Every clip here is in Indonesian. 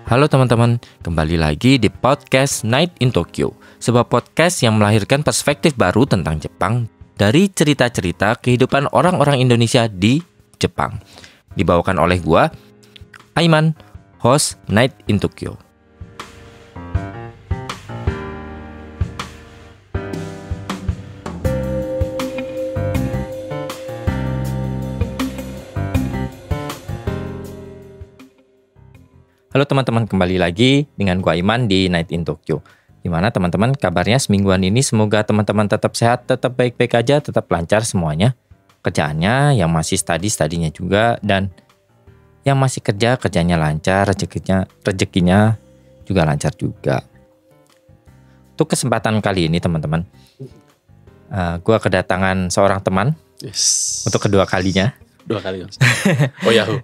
Halo teman-teman, kembali lagi di podcast Night in Tokyo, sebuah podcast yang melahirkan perspektif baru tentang Jepang dari cerita-cerita kehidupan orang-orang Indonesia di Jepang. Dibawakan oleh gua, Aiman, host Night in Tokyo. Halo teman-teman, kembali lagi dengan gua Iman di Night in Tokyo. Gimana teman-teman kabarnya semingguan ini? Semoga teman-teman tetap sehat, tetap baik-baik aja, tetap lancar semuanya. Kerjaannya, yang masih studinya juga, dan yang masih kerjanya lancar, rezekinya juga lancar juga. Untuk kesempatan kali ini teman-teman, gua kedatangan seorang teman untuk kedua kalinya. 2 kali. Oh Yahoo.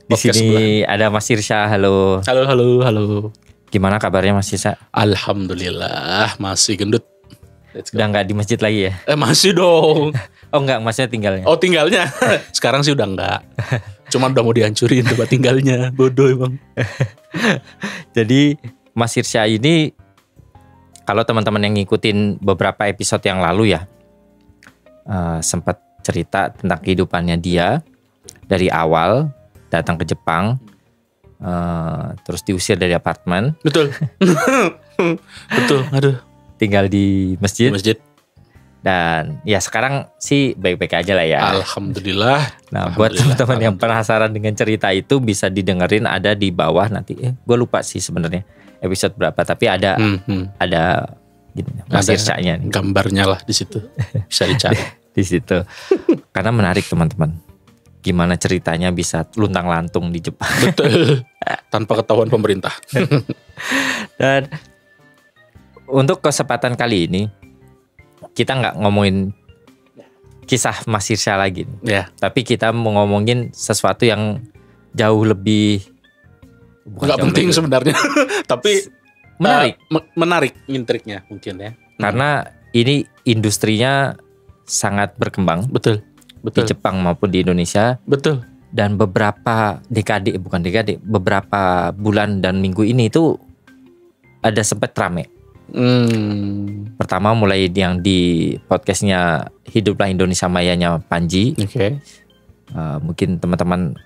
Di sini ada Mas Irsya. Halo. Halo. Gimana kabarnya Mas Irsya? Alhamdulillah masih gendut. Udah nggak di masjid lagi ya? Masih dong. Oh enggak, maksudnya tinggalnya. Oh tinggalnya. Sekarang sih udah enggak. Cuman udah mau dihancurin tempat tinggalnya. Bodoh emang. Jadi Mas Irsya ini, kalau teman-teman yang ngikutin beberapa episode yang lalu ya, sempat cerita tentang kehidupannya dia dari awal datang ke Jepang, terus diusir dari apartemen. Betul. Betul. Aduh. Tinggal di masjid. Dan ya sekarang sih baik-baik aja lah ya. Alhamdulillah. Nah buat teman-teman yang penasaran dengan cerita itu bisa didengerin, ada di bawah nanti. Gue lupa sih sebenarnya episode berapa, tapi ada gitu, Mas Irsya-nya nih. Gambarnya lah di situ. Bisa dicari. Di situ. Karena menarik teman-teman. Gimana ceritanya bisa luntang-lantung di Jepang. Betul. Tanpa ketahuan pemerintah. Dan untuk kesempatan kali ini kita nggak ngomongin kisah Mas Irsya lagi. Ya. Tapi kita mau ngomongin sesuatu yang jauh lebih nggak penting sebenarnya. Tapi menarik. Menarik intriknya mungkin ya. Karena ini industrinya sangat berkembang. Betul. Di Jepang maupun di Indonesia. Betul. Dan beberapa beberapa bulan dan minggu ini itu ada sempat rame. Pertama mulai yang di podcastnya Hiduplah Indonesia Mayanya Panji. Oke. Mungkin teman-teman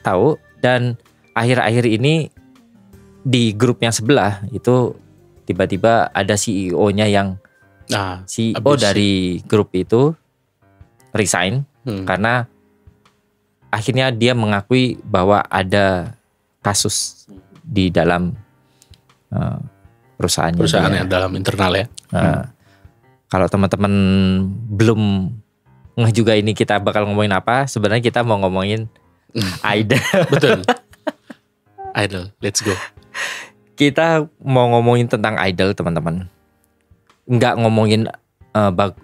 tahu. Dan akhir-akhir ini di grup yang sebelah itu tiba-tiba ada CEO-nya yang CEO dari grup itu resign karena akhirnya dia mengakui bahwa ada kasus di dalam perusahaannya dalam internal ya. Kalau teman-teman belum ngeh juga ini kita bakal ngomongin apa, sebenarnya kita mau ngomongin idol. Betul. Idol, let's go. Kita mau ngomongin tentang idol teman-teman. Nggak ngomongin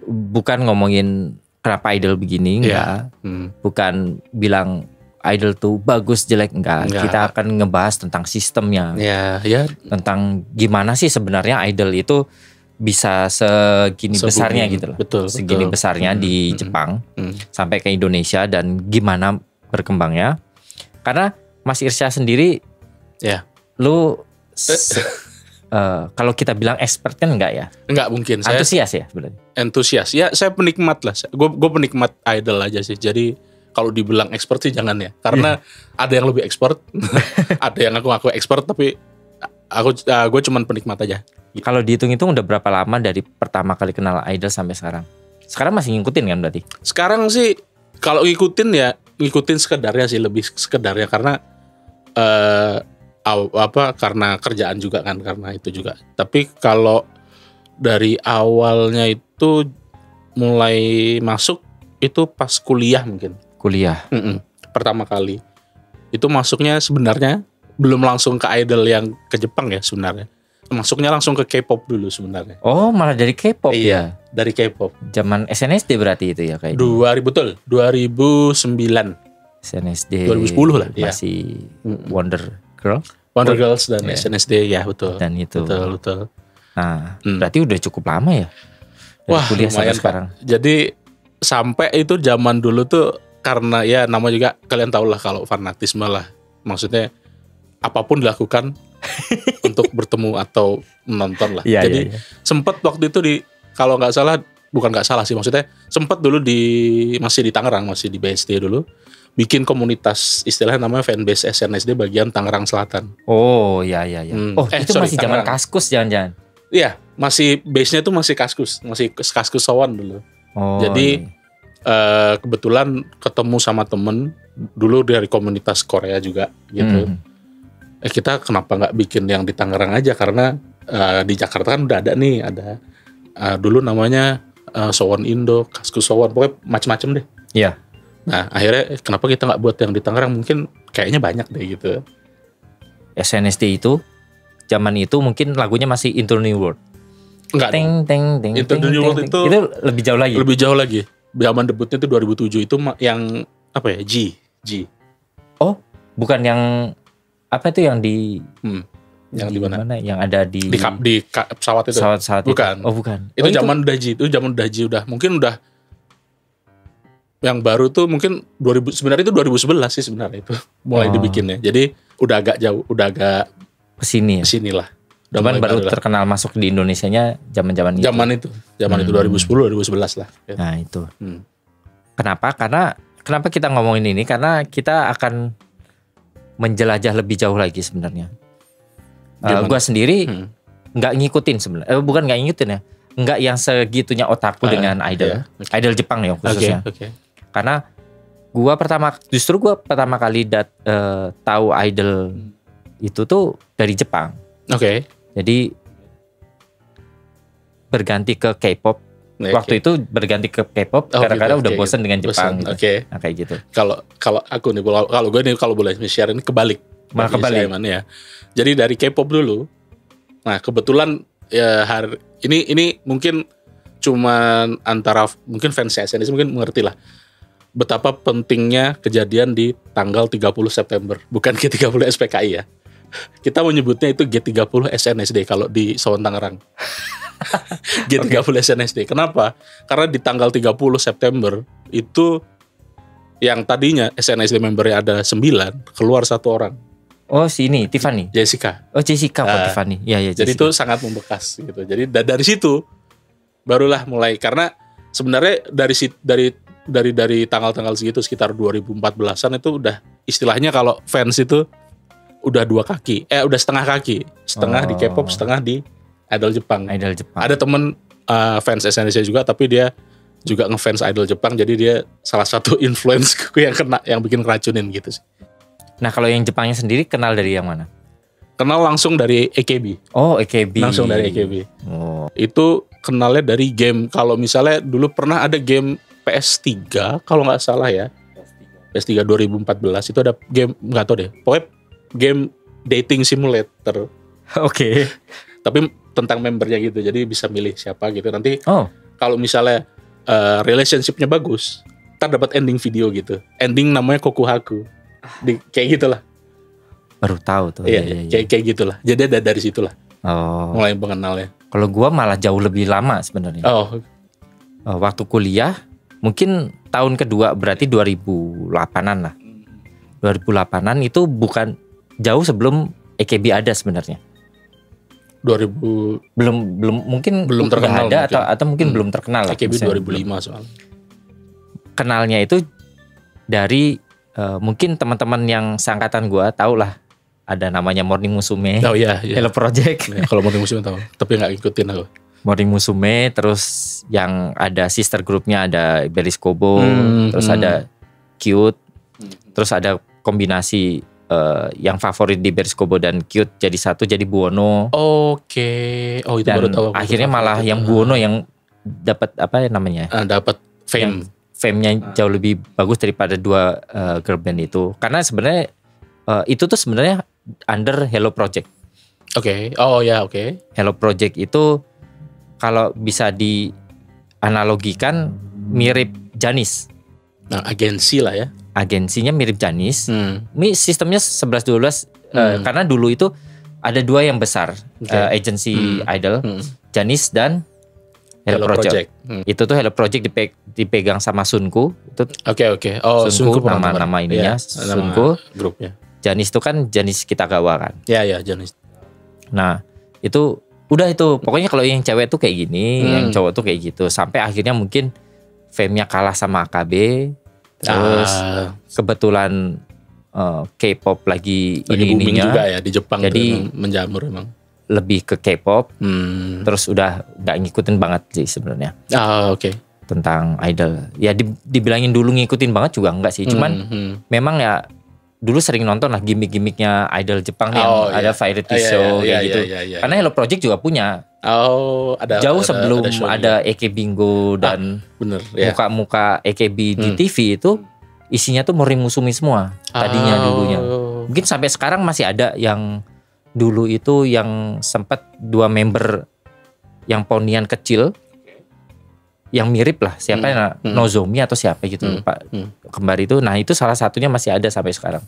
bukan ngomongin kenapa idol begini, enggak. Bukan bilang idol tuh bagus jelek, enggak. Kita akan ngebahas tentang sistemnya. Ya. Tentang gimana sih sebenarnya idol itu bisa segini besarnya gitu loh. Betul. Segini besarnya di Jepang sampai ke Indonesia dan gimana berkembangnya. Karena Mas Irsya sendiri lu kalau kita bilang expert kan enggak ya? Enggak mungkin. Antusias ya sebenarnya. Antusias. Ya saya penikmat lah. Gue penikmat idol aja sih. Jadi kalau dibilang expert sih jangan ya. Karena ada yang lebih expert. Ada yang aku expert tapi gue cuman penikmat aja. Kalau dihitung-hitung udah berapa lama dari pertama kali kenal idol sampai sekarang? Sekarang masih ngikutin kan berarti? Sekarang sih kalau ngikutin sekedarnya sih, lebih sekedarnya karena karena kerjaan juga kan, karena itu juga. Tapi kalau dari awalnya itu mulai masuk itu pas kuliah mungkin. Kuliah. Pertama kali. Itu masuknya sebenarnya belum langsung ke idol yang ke Jepang ya sebenarnya. Masuknya langsung ke K-pop dulu sebenarnya. Oh, malah dari K-pop ya? Dari K-pop. Zaman SNSD berarti itu ya kayaknya. 2009. SNSD 2010 lah. Masih Wonder Girls dan SNSD ya betul. Dan itu. Betul. Nah, berarti udah cukup lama ya? Dari Wah, kuliah sampai lumayan sekarang. Jadi sampai itu zaman dulu tuh karena ya nama juga kalian tahu lah kalau fanatisme lah. Maksudnya apapun dilakukan untuk bertemu atau menonton lah. Iya, Jadi sempat waktu itu kalau nggak salah, bukan nggak salah sih, maksudnya sempat dulu masih di Tangerang, masih di BSD dulu, bikin komunitas, istilahnya namanya fanbase SNSD bagian Tangerang Selatan. Oh iya. Itu masih zaman Tangerang. Kaskus jangan-jangan. Iya, masih base-nya tuh masih Kaskus Sowan dulu. Oh, Jadi iya. kebetulan ketemu sama temen dulu dari komunitas Korea juga gitu. Kita kenapa nggak bikin yang di Tangerang aja, karena di Jakarta kan udah ada nih, dulu namanya Sowan Indo, Kaskus Sowan, pokoknya macam-macam deh. Iya. Nah akhirnya kenapa kita nggak buat yang di Tangerang, mungkin kayaknya banyak deh gitu. SNSD itu zaman itu mungkin lagunya masih Into the New World. Enggak, Teng teng teng. Into the New World itu lebih jauh lagi. lebih jauh lagi. Zaman debutnya itu 2007, itu yang apa ya, G. Oh, bukan yang apa itu yang di Yang di mana? Yang ada di pesawat itu. Pesawat Bukan. itu. Oh, bukan. Itu zaman udah G, mungkin udah yang baru tuh mungkin sebenarnya itu 2011 sih sebenarnya itu mulai dibikinnya. Jadi udah agak jauh, udah agak kesini lah. Cuman baru terkenal masuk di Indonesianya zaman-zaman itu. Zaman itu 2010 2011 lah. Nah, itu. Kenapa? Kenapa kita ngomongin ini? Karena kita akan menjelajah lebih jauh lagi sebenarnya. Gua sendiri nggak ngikutin sebenarnya. Bukan nggak ngikutin ya. Nggak yang segitunya otaku dengan idol. Idol Jepang ya khususnya. Karena gua pertama kali tahu idol itu tuh dari Jepang. Jadi berganti ke K-pop. Waktu itu berganti ke K-pop karena udah bosan dengan Jepang. Gitu. Nah, kayak gitu. Kalau aku nih, kalau gue nih, kalau boleh share ini kebalik. Malah kebalik. Ya. Jadi dari K-pop dulu. Nah kebetulan ya ini mungkin cuman mungkin fans SNSD mungkin mengerti lah betapa pentingnya kejadian di tanggal 30 September, bukan G30 SPKI ya. Kita menyebutnya itu G30 SNSD kalau di Sowan Tangerang. G30 SNSD. Kenapa? Karena di tanggal 30 September itu yang tadinya SNSD membernya ada 9, keluar 1 orang. Oh, ini Tiffany. Jessica. Oh, Jessica Tiffany. Iya. Jadi itu sangat membekas gitu. Jadi dari situ barulah mulai, karena sebenarnya dari tanggal-tanggal segitu sekitar 2014-an itu udah istilahnya kalau fans itu udah udah setengah kaki, setengah di K-pop, setengah di idol Jepang. Ada temen fans SNSD juga, tapi dia juga ngefans idol Jepang, jadi dia salah satu influence yang bikin keracunin gitu sih. Nah kalau yang Jepangnya sendiri kenal dari yang mana? Kenal langsung dari AKB. Oh, AKB. Langsung dari AKB. Oh. Itu kenalnya dari game. Kalau misalnya dulu pernah ada game PS3 kalau nggak salah ya. PS3 2014 itu ada game, nggak tahu deh. Pokoknya game dating simulator. Oke. Tapi tentang membernya gitu. Jadi bisa milih siapa gitu. Nanti kalau misalnya relationshipnya bagus, ntar dapat ending video gitu. Ending namanya Kokuhaku. Kayak gitulah. Baru tahu tuh. Iya. Kayak gitulah. Jadi ada dari situlah. Mulai mengenalnya. Kalau gua malah jauh lebih lama sebenarnya. Waktu kuliah mungkin tahun kedua, berarti 2008-an lah. 2008-an itu bukan jauh sebelum AKB ada sebenarnya. 2000 belum terkenal ada mungkin. atau mungkin belum terkenal lah. AKB 2005 soalnya. Kenalnya itu dari mungkin teman-teman yang seangkatan gua tahu lah, ada namanya Morning Musume. Oh iya. Hello Project. Ya, kalau Morning Musume tahu, tapi nggak ikutin aku. Morning Musume, terus yang ada sister grupnya ada Beriscobo, terus ada Cute, terus ada kombinasi yang favorit di Beriscobo dan Cute jadi satu, jadi Buono. Oke. Oh itu dan baru tahu. Akhirnya malah yang Buono yang dapat apa namanya? Dapat fame. Fame-nya jauh lebih bagus daripada dua girl band itu. Karena sebenarnya itu tuh sebenarnya under Hello Project. Oke. Oh ya, oke. Hello Project itu kalau bisa dianalogikan mirip Janis. Nah, agensi lah ya. Agensinya mirip Janis. Ini sistemnya 11-12 karena dulu itu ada dua yang besar, agensi idol, Janis dan Hello Project. Itu tuh Hello Project dipegang sama Sunku. Itu Oke. Oh, Sunku nama ininya, ya, Sunku. Grupnya. Janis itu kan Janis Kitagawa kan. Ya Janis. Nah itu udah itu pokoknya kalau yang cewek tuh kayak gini, yang cowok tuh kayak gitu. Sampai akhirnya mungkin fame-nya kalah sama AKB. Terus kebetulan K-pop lagi booming ini-ininya juga ya di Jepang. Jadi menjamur emang. Lebih ke K-pop. Terus udah gak ngikutin banget sih sebenarnya. Oke. Tentang idol. Ya dibilangin dulu ngikutin banget juga enggak sih. Cuman memang ya dulu sering nonton lah gimmick-gimmicknya idol Jepang yang ada variety show kayak gitu. Karena Hello Project juga punya. Ada jauh sebelum ada EK Bingo dan bener, muka-muka EKB di TV itu isinya tuh Mori-Musume semua tadinya dulunya. Mungkin sampai sekarang masih ada yang dulu itu yang sempat 2 member yang ponian kecil yang mirip lah siapa Nozomi atau siapa gitu Pak kembar itu. Nah itu salah satunya masih ada sampai sekarang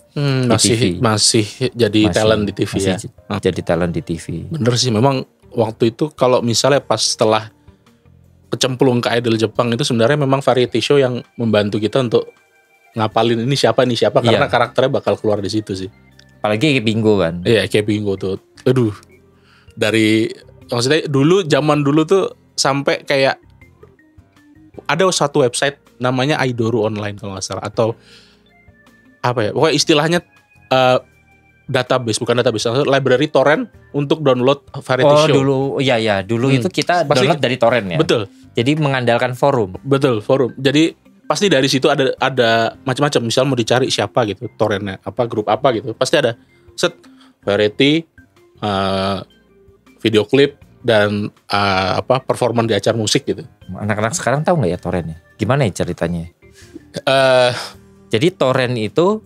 masih jadi talent di TV ya. Jadi talent di TV. Bener sih memang waktu itu kalau misalnya pas setelah kecemplung ke idol Jepang itu sebenarnya memang variety show yang membantu kita untuk ngapalin ini siapa karena karakternya bakal keluar di situ sih. Apalagi kayak Bingo kan. Iya kayak Bingo tuh. Aduh. Dari maksudnya zaman dulu tuh sampai kayak ada satu website namanya Aidoru Online kalau nggak salah atau apa ya pokoknya istilahnya bukan database library torrent untuk download variety show. Dulu itu kita download dari torrent ya. Betul. Jadi mengandalkan forum. Betul forum. Jadi pasti dari situ ada macam-macam. Misal mau dicari siapa gitu torrentnya apa grup apa gitu pasti ada set variety video klip dan performan di acara musik gitu. Anak-anak sekarang tahu nggak ya torrentnya? Gimana ya ceritanya? Jadi torrent itu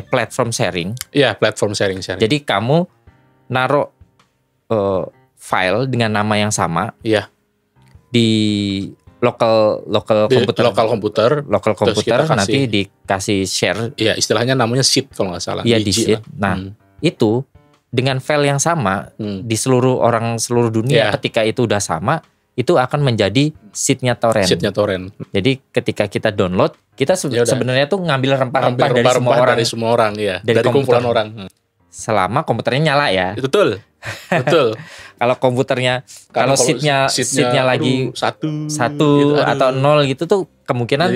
platform sharing. Iya platform sharing. Jadi kamu naruh file dengan nama yang sama. Iya. Di lokal komputer nanti dikasih share. Iya istilahnya namanya seed kalau nggak salah. Iya di seed. Nah itu dengan file yang sama di seluruh dunia ketika itu udah sama itu akan menjadi seednya torrent. Jadi ketika kita download kita sebenarnya tuh ngambil rempah-rempah dari semua orang ya. Dari kumpulan orang. Selama komputernya nyala ya. Betul. Kalau komputernya kalau seatnya lagi satu gitu, atau 0 gitu tuh kemungkinan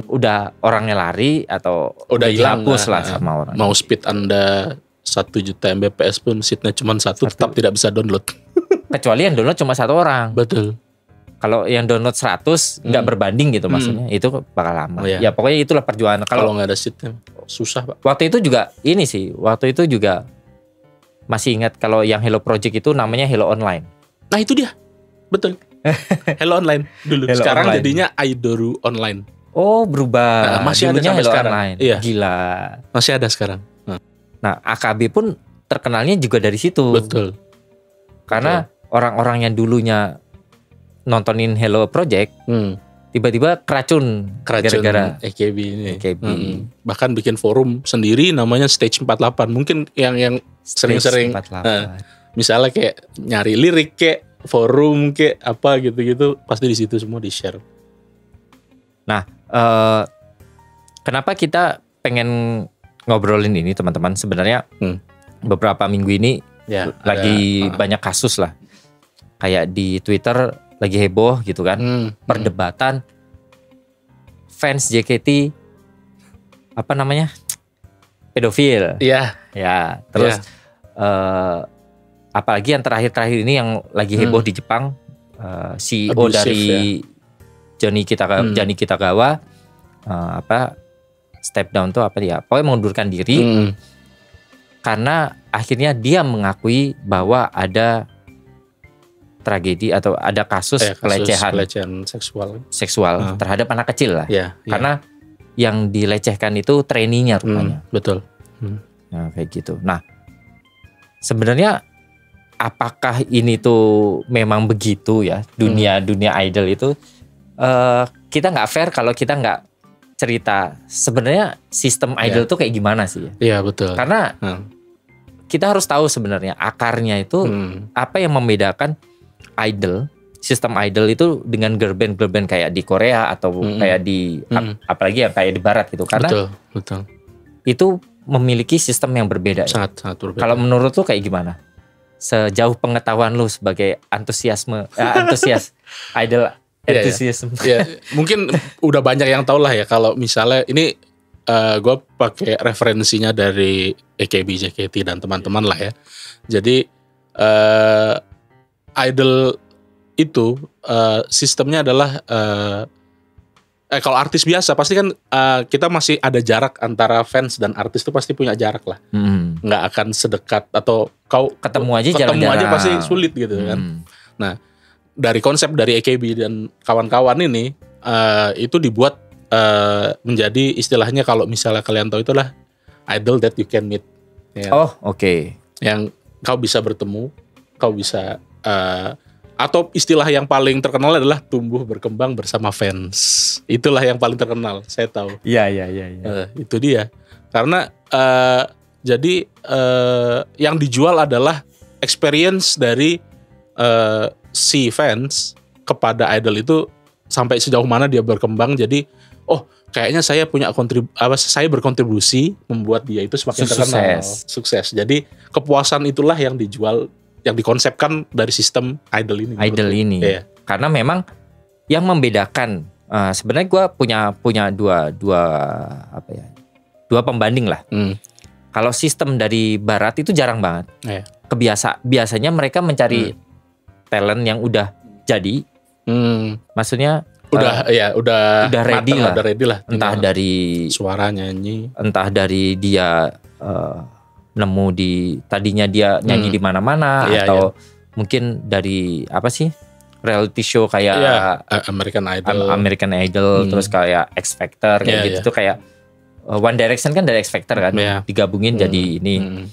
udah orangnya lari atau udah dihapus lah sama orang. Mau speed Anda 1 juta Mbps pun seatnya cuma satu tetap tidak bisa download. Kecuali yang download cuma 1 orang. Betul. Kalau yang download 100 nggak berbanding gitu maksudnya itu bakal lama. Ya pokoknya itulah perjuangan. Kalau nggak ada seatnya susah Pak. Waktu itu juga masih ingat kalau yang Hello Project itu namanya Hello Online. Nah itu dia, betul. Hello Online dulu. Sekarang Online. Jadinya Aidoru Online. Oh berubah. Masih ada sampai sekarang. Online. Iya. Gila. Masih ada sekarang. Nah AKB pun terkenalnya juga dari situ. Betul. Karena orang-orang yang dulunya nontonin Hello Project, tiba-tiba keracun gara-gara EKB ini. Bahkan bikin forum sendiri namanya Stage 48. Mungkin yang sering-sering misalnya kayak nyari lirik kayak forum kayak apa gitu-gitu pasti di situ semua di-share. Nah, kenapa kita pengen ngobrolin ini teman-teman? Sebenarnya beberapa minggu ini lagi banyak kasus lah. Kayak di Twitter lagi heboh gitu kan. Perdebatan fans JKT pedofil. Iya. Ya, terus apalagi yang terakhir-terakhir ini yang lagi heboh di Jepang, CEO abusive, dari Johnny Kitagawa step down tuh pokoknya mengundurkan diri karena akhirnya dia mengakui bahwa ada tragedi atau ada kasus pelecehan seksual terhadap anak kecil lah. Karena yang dilecehkan itu trainee-nya rupanya. Betul. Nah, kayak gitu. Nah, sebenarnya apakah ini tuh memang begitu ya dunia idol itu? Kita nggak fair kalau kita nggak cerita sebenarnya sistem idol tuh kayak gimana sih? Iya betul. Karena kita harus tahu sebenarnya akarnya itu apa yang membedakan idol, sistem idol itu dengan girl band kayak di Korea atau kayak di apalagi ya kayak di Barat gitu. Karena betul. Itu memiliki sistem yang berbeda. Sangat berbeda. Kalau menurut lu kayak gimana? Sejauh pengetahuan lu sebagai antusias idol enthusiasm. Ya, mungkin udah banyak yang tahu lah ya kalau misalnya ini gue pakai referensinya dari AKB, JKT dan teman-teman lah ya. Jadi idol itu sistemnya adalah kalau artis biasa pasti kan kita masih ada jarak antara fans dan artis, itu pasti punya jarak lah. Nggak akan sedekat, atau kau ketemu aja pasti sulit gitu kan. Nah, dari konsep dari AKB dan kawan-kawan ini itu dibuat menjadi istilahnya, kalau misalnya kalian tahu, itulah idol that you can meet ya. Oke. Yang kau bisa bertemu, kau bisa atau istilah yang paling terkenal adalah tumbuh berkembang bersama fans. Itulah yang paling terkenal, saya tahu. Iya. Itu dia. Karena jadi yang dijual adalah experience dari si fans kepada idol itu sampai sejauh mana dia berkembang. Jadi kayaknya saya punya saya berkontribusi membuat dia itu semakin terkenal, sukses. Jadi kepuasan itulah yang dijual, yang dikonsepkan dari sistem idol ini. Iya. Karena memang yang membedakan, sebenarnya gue punya dua pembanding lah. Kalau sistem dari Barat itu jarang banget. Iya. Biasanya mereka mencari talent yang udah jadi, maksudnya udah ready lah. Entah dari suara, nyanyi, entah dari dia nemu tadinya dia nyanyi di mana-mana, atau mungkin dari reality show kayak American Idol, terus kayak X Factor kayak gitu tuh, kayak One Direction kan dari X Factor kan, digabungin jadi ini.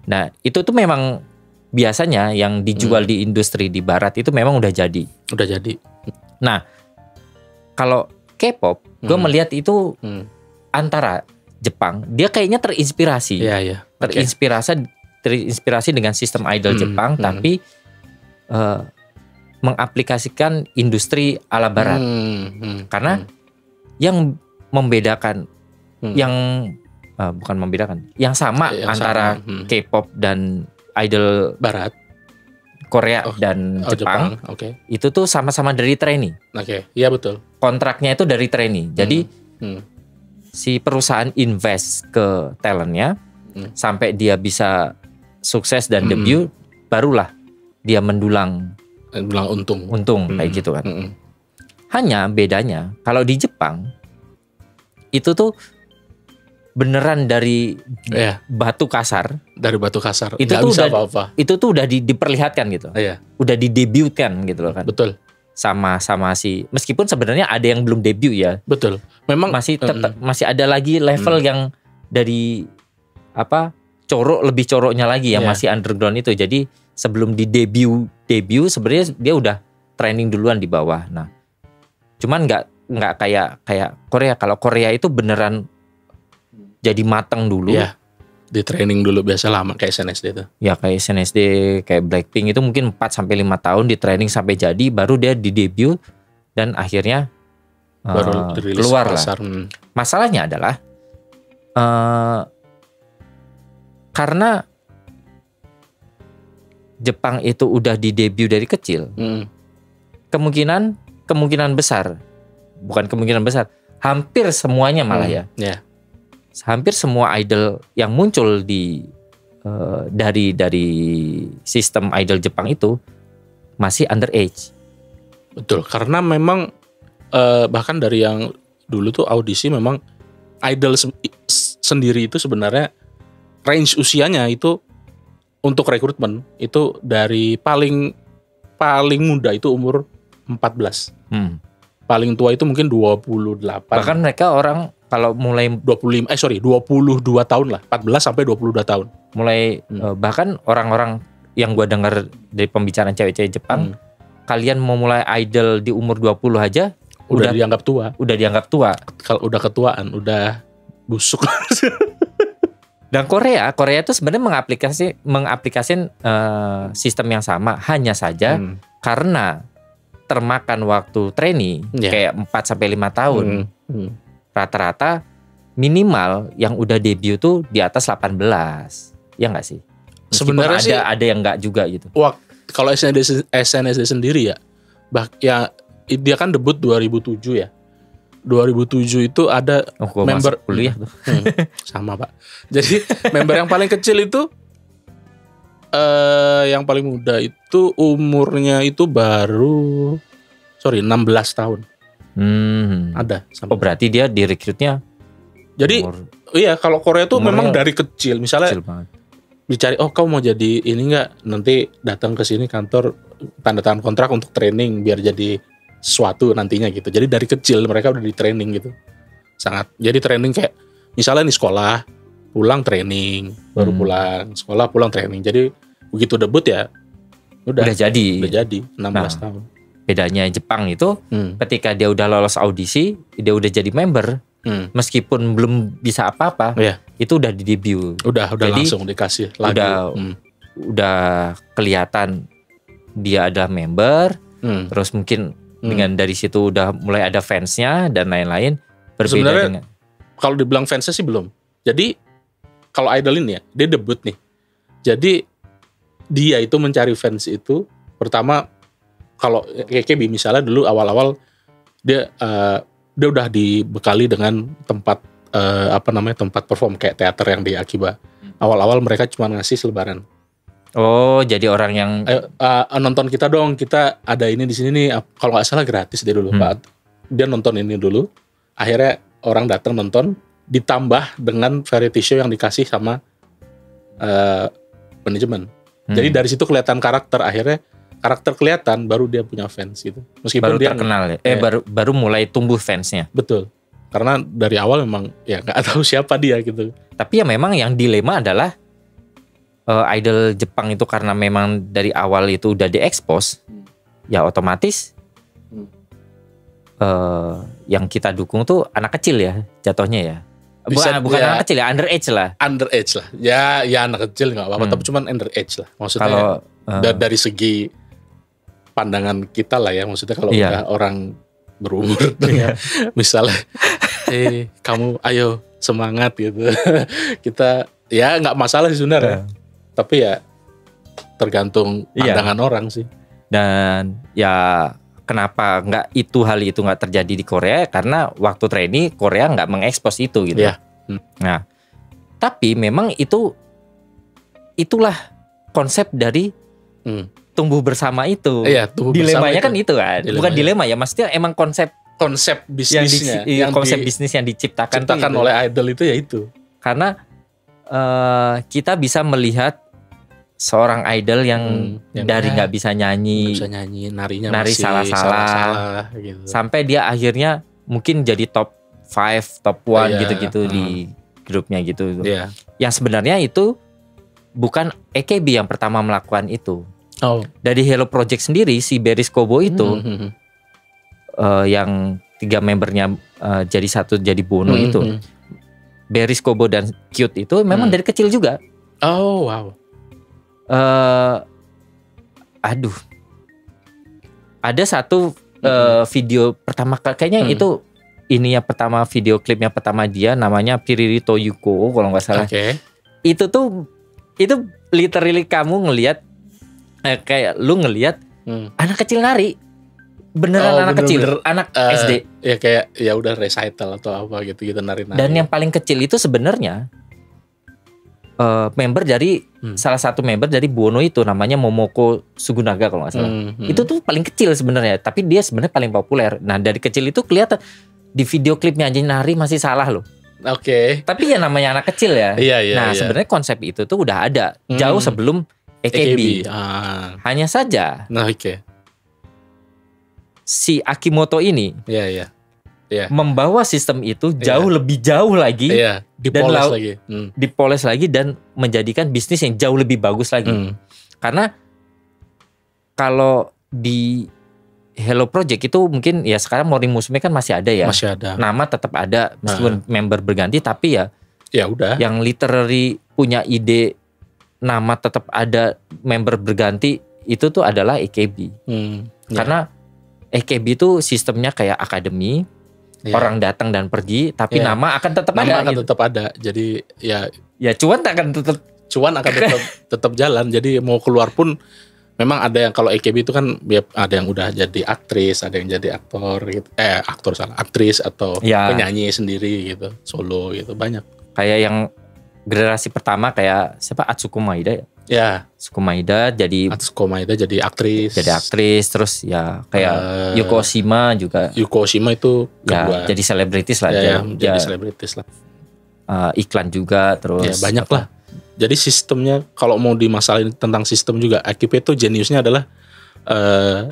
Nah, itu tuh memang biasanya yang dijual di industri di Barat itu memang udah jadi. Nah, kalau K-pop, gue melihat itu antara Jepang, dia kayaknya terinspirasi. Terinspirasi dengan sistem idol Jepang, tapi mengaplikasikan industri ala Barat. Karena yang membedakan, bukan membedakan, yang sama antara K-pop dan idol Barat, Korea dan Jepang. Itu tuh sama-sama dari trainee. Iya betul. Kontraknya itu dari trainee. Jadi si perusahaan invest ke talentnya sampai dia bisa sukses dan debut, barulah dia mendulang untung kayak gitu kan. Hanya bedanya kalau di Jepang itu tuh beneran dari batu kasar. Itu tuh bisa apa-apa. Itu tuh udah diperlihatkan gitu. Udah didebutkan gitu loh kan. Betul. Sama si, meskipun sebenarnya ada yang belum debut ya. Betul. Memang masih ada lagi level yang dari lebih coroknya lagi yang masih underground itu. Jadi sebelum di debut sebenarnya dia udah training duluan di bawah. Nah, cuman nggak kayak Korea. Kalau Korea itu beneran jadi matang dulu. Di training dulu, biasa lama kayak SNSD itu. Ya kayak SNSD, kayak Blackpink itu mungkin 4-5 tahun di training sampai jadi, baru dia di debut dan akhirnya baru keluar lah. Masalahnya adalah karena Jepang itu udah di debut dari kecil, kemungkinan besar, bukan kemungkinan besar, hampir semuanya malah hampir semua idol yang muncul dari sistem idol Jepang itu masih underage. Betul, karena memang bahkan dari yang dulu tuh audisi, memang idol sendiri itu sebenarnya range usianya itu untuk rekrutmen itu dari paling muda itu umur 14. Paling tua itu mungkin 28. Bahkan mereka orang kalau mulai 22 tahun lah, 14 sampai 22 tahun. Mulai bahkan orang-orang yang gue dengar dari pembicaraan cewek-cewek Jepang, kalian mau mulai idol di umur 20 aja udah dianggap tua. Kalau udah ketuaan, udah busuk. Dan Korea itu sebenarnya mengaplikasikan sistem yang sama, hanya saja karena termakan waktu trainee kayak 4-5 tahun. Rata-rata minimal yang udah debut tuh di atas 18. Ya nggak sih? Meskipun Sebenarnya sih ada yang nggak juga gitu. wah, kalau SNSD sendiri ya, ya dia kan debut 2007 ya. 2007 itu ada Gua member masuk kuliah tuh. sama Pak. Jadi member yang paling kecil itu yang paling muda itu umurnya itu baru 16 tahun. Ada sampai. Oh berarti dia direkrutnya. Jadi iya, kalau Korea tuh memang dari kecil. Misalnya kecil banget. dicari, oh kamu mau jadi ini nggak, nanti datang ke sini kantor tanda tangan kontrak untuk training biar jadi sesuatu nantinya gitu. Jadi dari kecil mereka udah di training gitu. Sangat. Jadi training kayak misalnya nih sekolah, pulang training, baru pulang sekolah, pulang training. Jadi begitu debut ya udah jadi 16 tahun. Bedanya Jepang itu ketika dia udah lolos audisi, dia udah jadi member, meskipun belum bisa apa-apa, itu udah di debut. Udah jadi, langsung dikasih lagu. Udah kelihatan dia adalah member, terus mungkin dengan dari situ udah mulai ada fansnya dan lain-lain. Berbeda sebenarnya dengan kalau dibilang fansnya sih belum. Jadi kalau idol ini ya, dia debut nih. Jadi dia itu mencari fans itu pertama, kalau KKB misalnya dulu awal-awal dia udah dibekali dengan tempat tempat perform kayak teater yang di Akiba. Awal-awal mereka cuma ngasih selebaran. Oh, jadi orang yang nonton kita dong, kita ada ini di sini nih. Kalau nggak salah gratis dia dulu, Pak. Dia nonton ini dulu. Akhirnya orang datang nonton, ditambah dengan variety show yang dikasih sama manajemen. Jadi dari situ kelihatan karakter, akhirnya karakter kelihatan, baru dia punya fans gitu. Meskipun baru dia terkenal ya. Baru mulai tumbuh fansnya. Betul. Karena dari awal memang ya nggak tahu siapa dia gitu. Tapi ya memang yang dilema adalah idol Jepang itu karena memang dari awal itu udah diekspos, ya otomatis yang kita dukung tuh anak kecil ya jatuhnya ya. Bukan ya, anak kecil ya, underage lah. Underage lah. Ya anak kecil nggak apa-apa, tapi cuman underage lah. Maksudnya kalau dari segi pandangan kita lah ya, maksudnya kalau udah orang berumur ya, misalnya kamu ayo semangat gitu. Kita ya nggak masalah sih sebenarnya. Tapi ya tergantung pandangan orang sih. Dan ya kenapa hal itu nggak terjadi di Korea? Karena waktu trainee Korea nggak mengekspos itu gitu. Nah, tapi memang itulah konsep dari tumbuh bersama itu. Dilemanya kan itu kan. Bukan dilema ya, maksudnya emang konsep bisnisnya bisnis yang diciptakan oleh idol itu ya itu. Karena kita bisa melihat seorang idol yang dari nggak bisa nyanyi, narinya nari masih salah gitu. Sampai dia akhirnya mungkin jadi top 5, top 1 gitu-gitu di grupnya gitu. Yang sebenarnya itu bukan AKB yang pertama melakukan itu. Dari Hello Project sendiri, si Beris Kobo itu yang 3 membernya jadi Bono itu. Beris Kobo dan Cute itu memang dari kecil juga. Oh wow. Ada satu video pertama kayaknya itu ini yang pertama, video klipnya pertama dia namanya Piriri Toyuko kalau nggak salah. Itu literally kamu ngelihat kayak lu ngelihat anak kecil nari. Beneran anak kecil, anak SD. Ya kayak ya udah recital atau apa gitu nari-nari. Dan yang paling kecil itu sebenarnya member dari salah satu member dari Bono itu namanya Momoko Sugunaga kalau nggak salah. Itu tuh paling kecil sebenarnya, tapi dia sebenarnya paling populer. Nah dari kecil itu kelihatan di video klipnya aja nari masih salah loh. Tapi ya namanya anak kecil ya. Sebenarnya konsep itu tuh udah ada jauh sebelum AKB. Hanya saja. Si Akimoto ini membawa sistem itu lebih jauh lagi, dipoles lagi dan menjadikan bisnis yang jauh lebih bagus lagi. Karena kalau di Hello Project itu mungkin ya sekarang Morning Musume kan masih ada ya, nama tetap ada meskipun member berganti, tapi ya udah. Yang literally punya ide nama tetap ada, member berganti itu tuh adalah AKB. Karena AKB itu sistemnya kayak akademi, Ya. Orang datang dan pergi, tapi Ya. nama akan tetap Nama ada. akan Gitu. tetap ada. Jadi ya Cuan akan tetap. cuan akan tetap jalan. Jadi mau keluar pun memang ada yang kalau AKB itu kan ada yang udah jadi aktris, ada yang jadi aktor gitu. Aktris atau Ya. penyanyi sendiri gitu, solo gitu, banyak. Kayak yang generasi pertama kayak siapa Atsuko Maeda ya. Ya, Atsuko Maeda jadi Atsuko Maeda jadi aktris. terus ya kayak Yoko Oshima juga Yuko Oshima itu kedua. ya jadi selebritis lah ya, dia, jadi selebritis lah. iklan juga terus Ya, banyak lah. Jadi sistemnya kalau mau dimasalahin tentang sistem juga, AKP itu jeniusnya adalah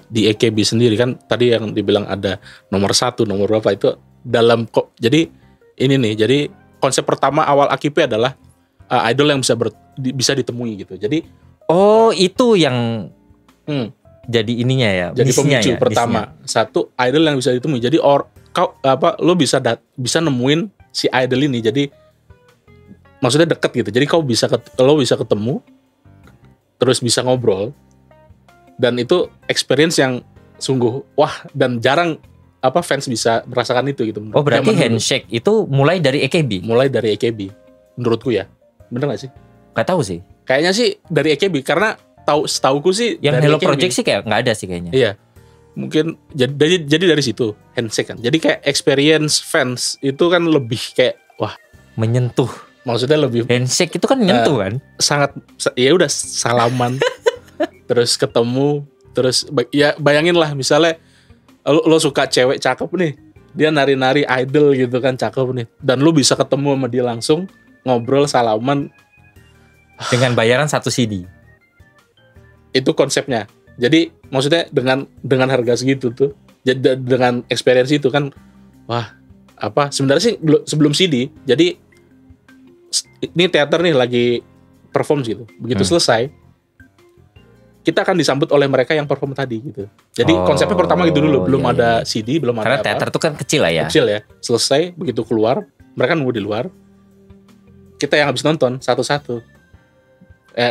di AKB sendiri kan tadi yang dibilang ada nomor 1, nomor berapa itu dalam kok. Jadi ini nih, jadi konsep pertama awal AKP adalah idol yang bisa ditemui gitu. Jadi itu yang jadi ininya ya. jadi misinya pemicu ya, pertama. misinya. Satu, idol yang bisa ditemui. Jadi lo bisa nemuin si idol ini. Jadi maksudnya deket gitu. Jadi lo bisa ketemu, terus bisa ngobrol, dan itu experience yang sungguh wah dan jarang fans bisa merasakan itu gitu. Oh berarti handshake itu mulai dari AKB? Mulai dari AKB, menurutku ya. Bener nggak sih? Gak tahu sih. Kayaknya sih dari AKB karena setauku sih yang dari Hello AKB. Project sih kayak nggak ada sih kayaknya. Iya. Mungkin jadi dari situ handshake kan. Jadi kayak experience fans itu kan lebih kayak wah menyentuh. Maksudnya lebih handshake itu kan menyentuh kan. sangat ya udah salaman terus ketemu terus ya bayangin lah misalnya lo suka cewek cakep nih, dia nari-nari idol gitu kan cakep nih, dan lo bisa ketemu sama dia langsung ngobrol salaman dengan bayaran 1 CD. Itu konsepnya. Jadi maksudnya dengan harga segitu tuh, jadi dengan experience itu kan, wah sebenarnya sih sebelum CD. Jadi ini teater nih lagi perform gitu. Begitu selesai, kita akan disambut oleh mereka yang perform tadi gitu. Jadi konsepnya pertama gitu dulu, belum ada CD, belum ada karena teater itu kan kecil lah ya. Kecil ya. Selesai begitu keluar, mereka nunggu di luar. Kita yang habis nonton satu-satu.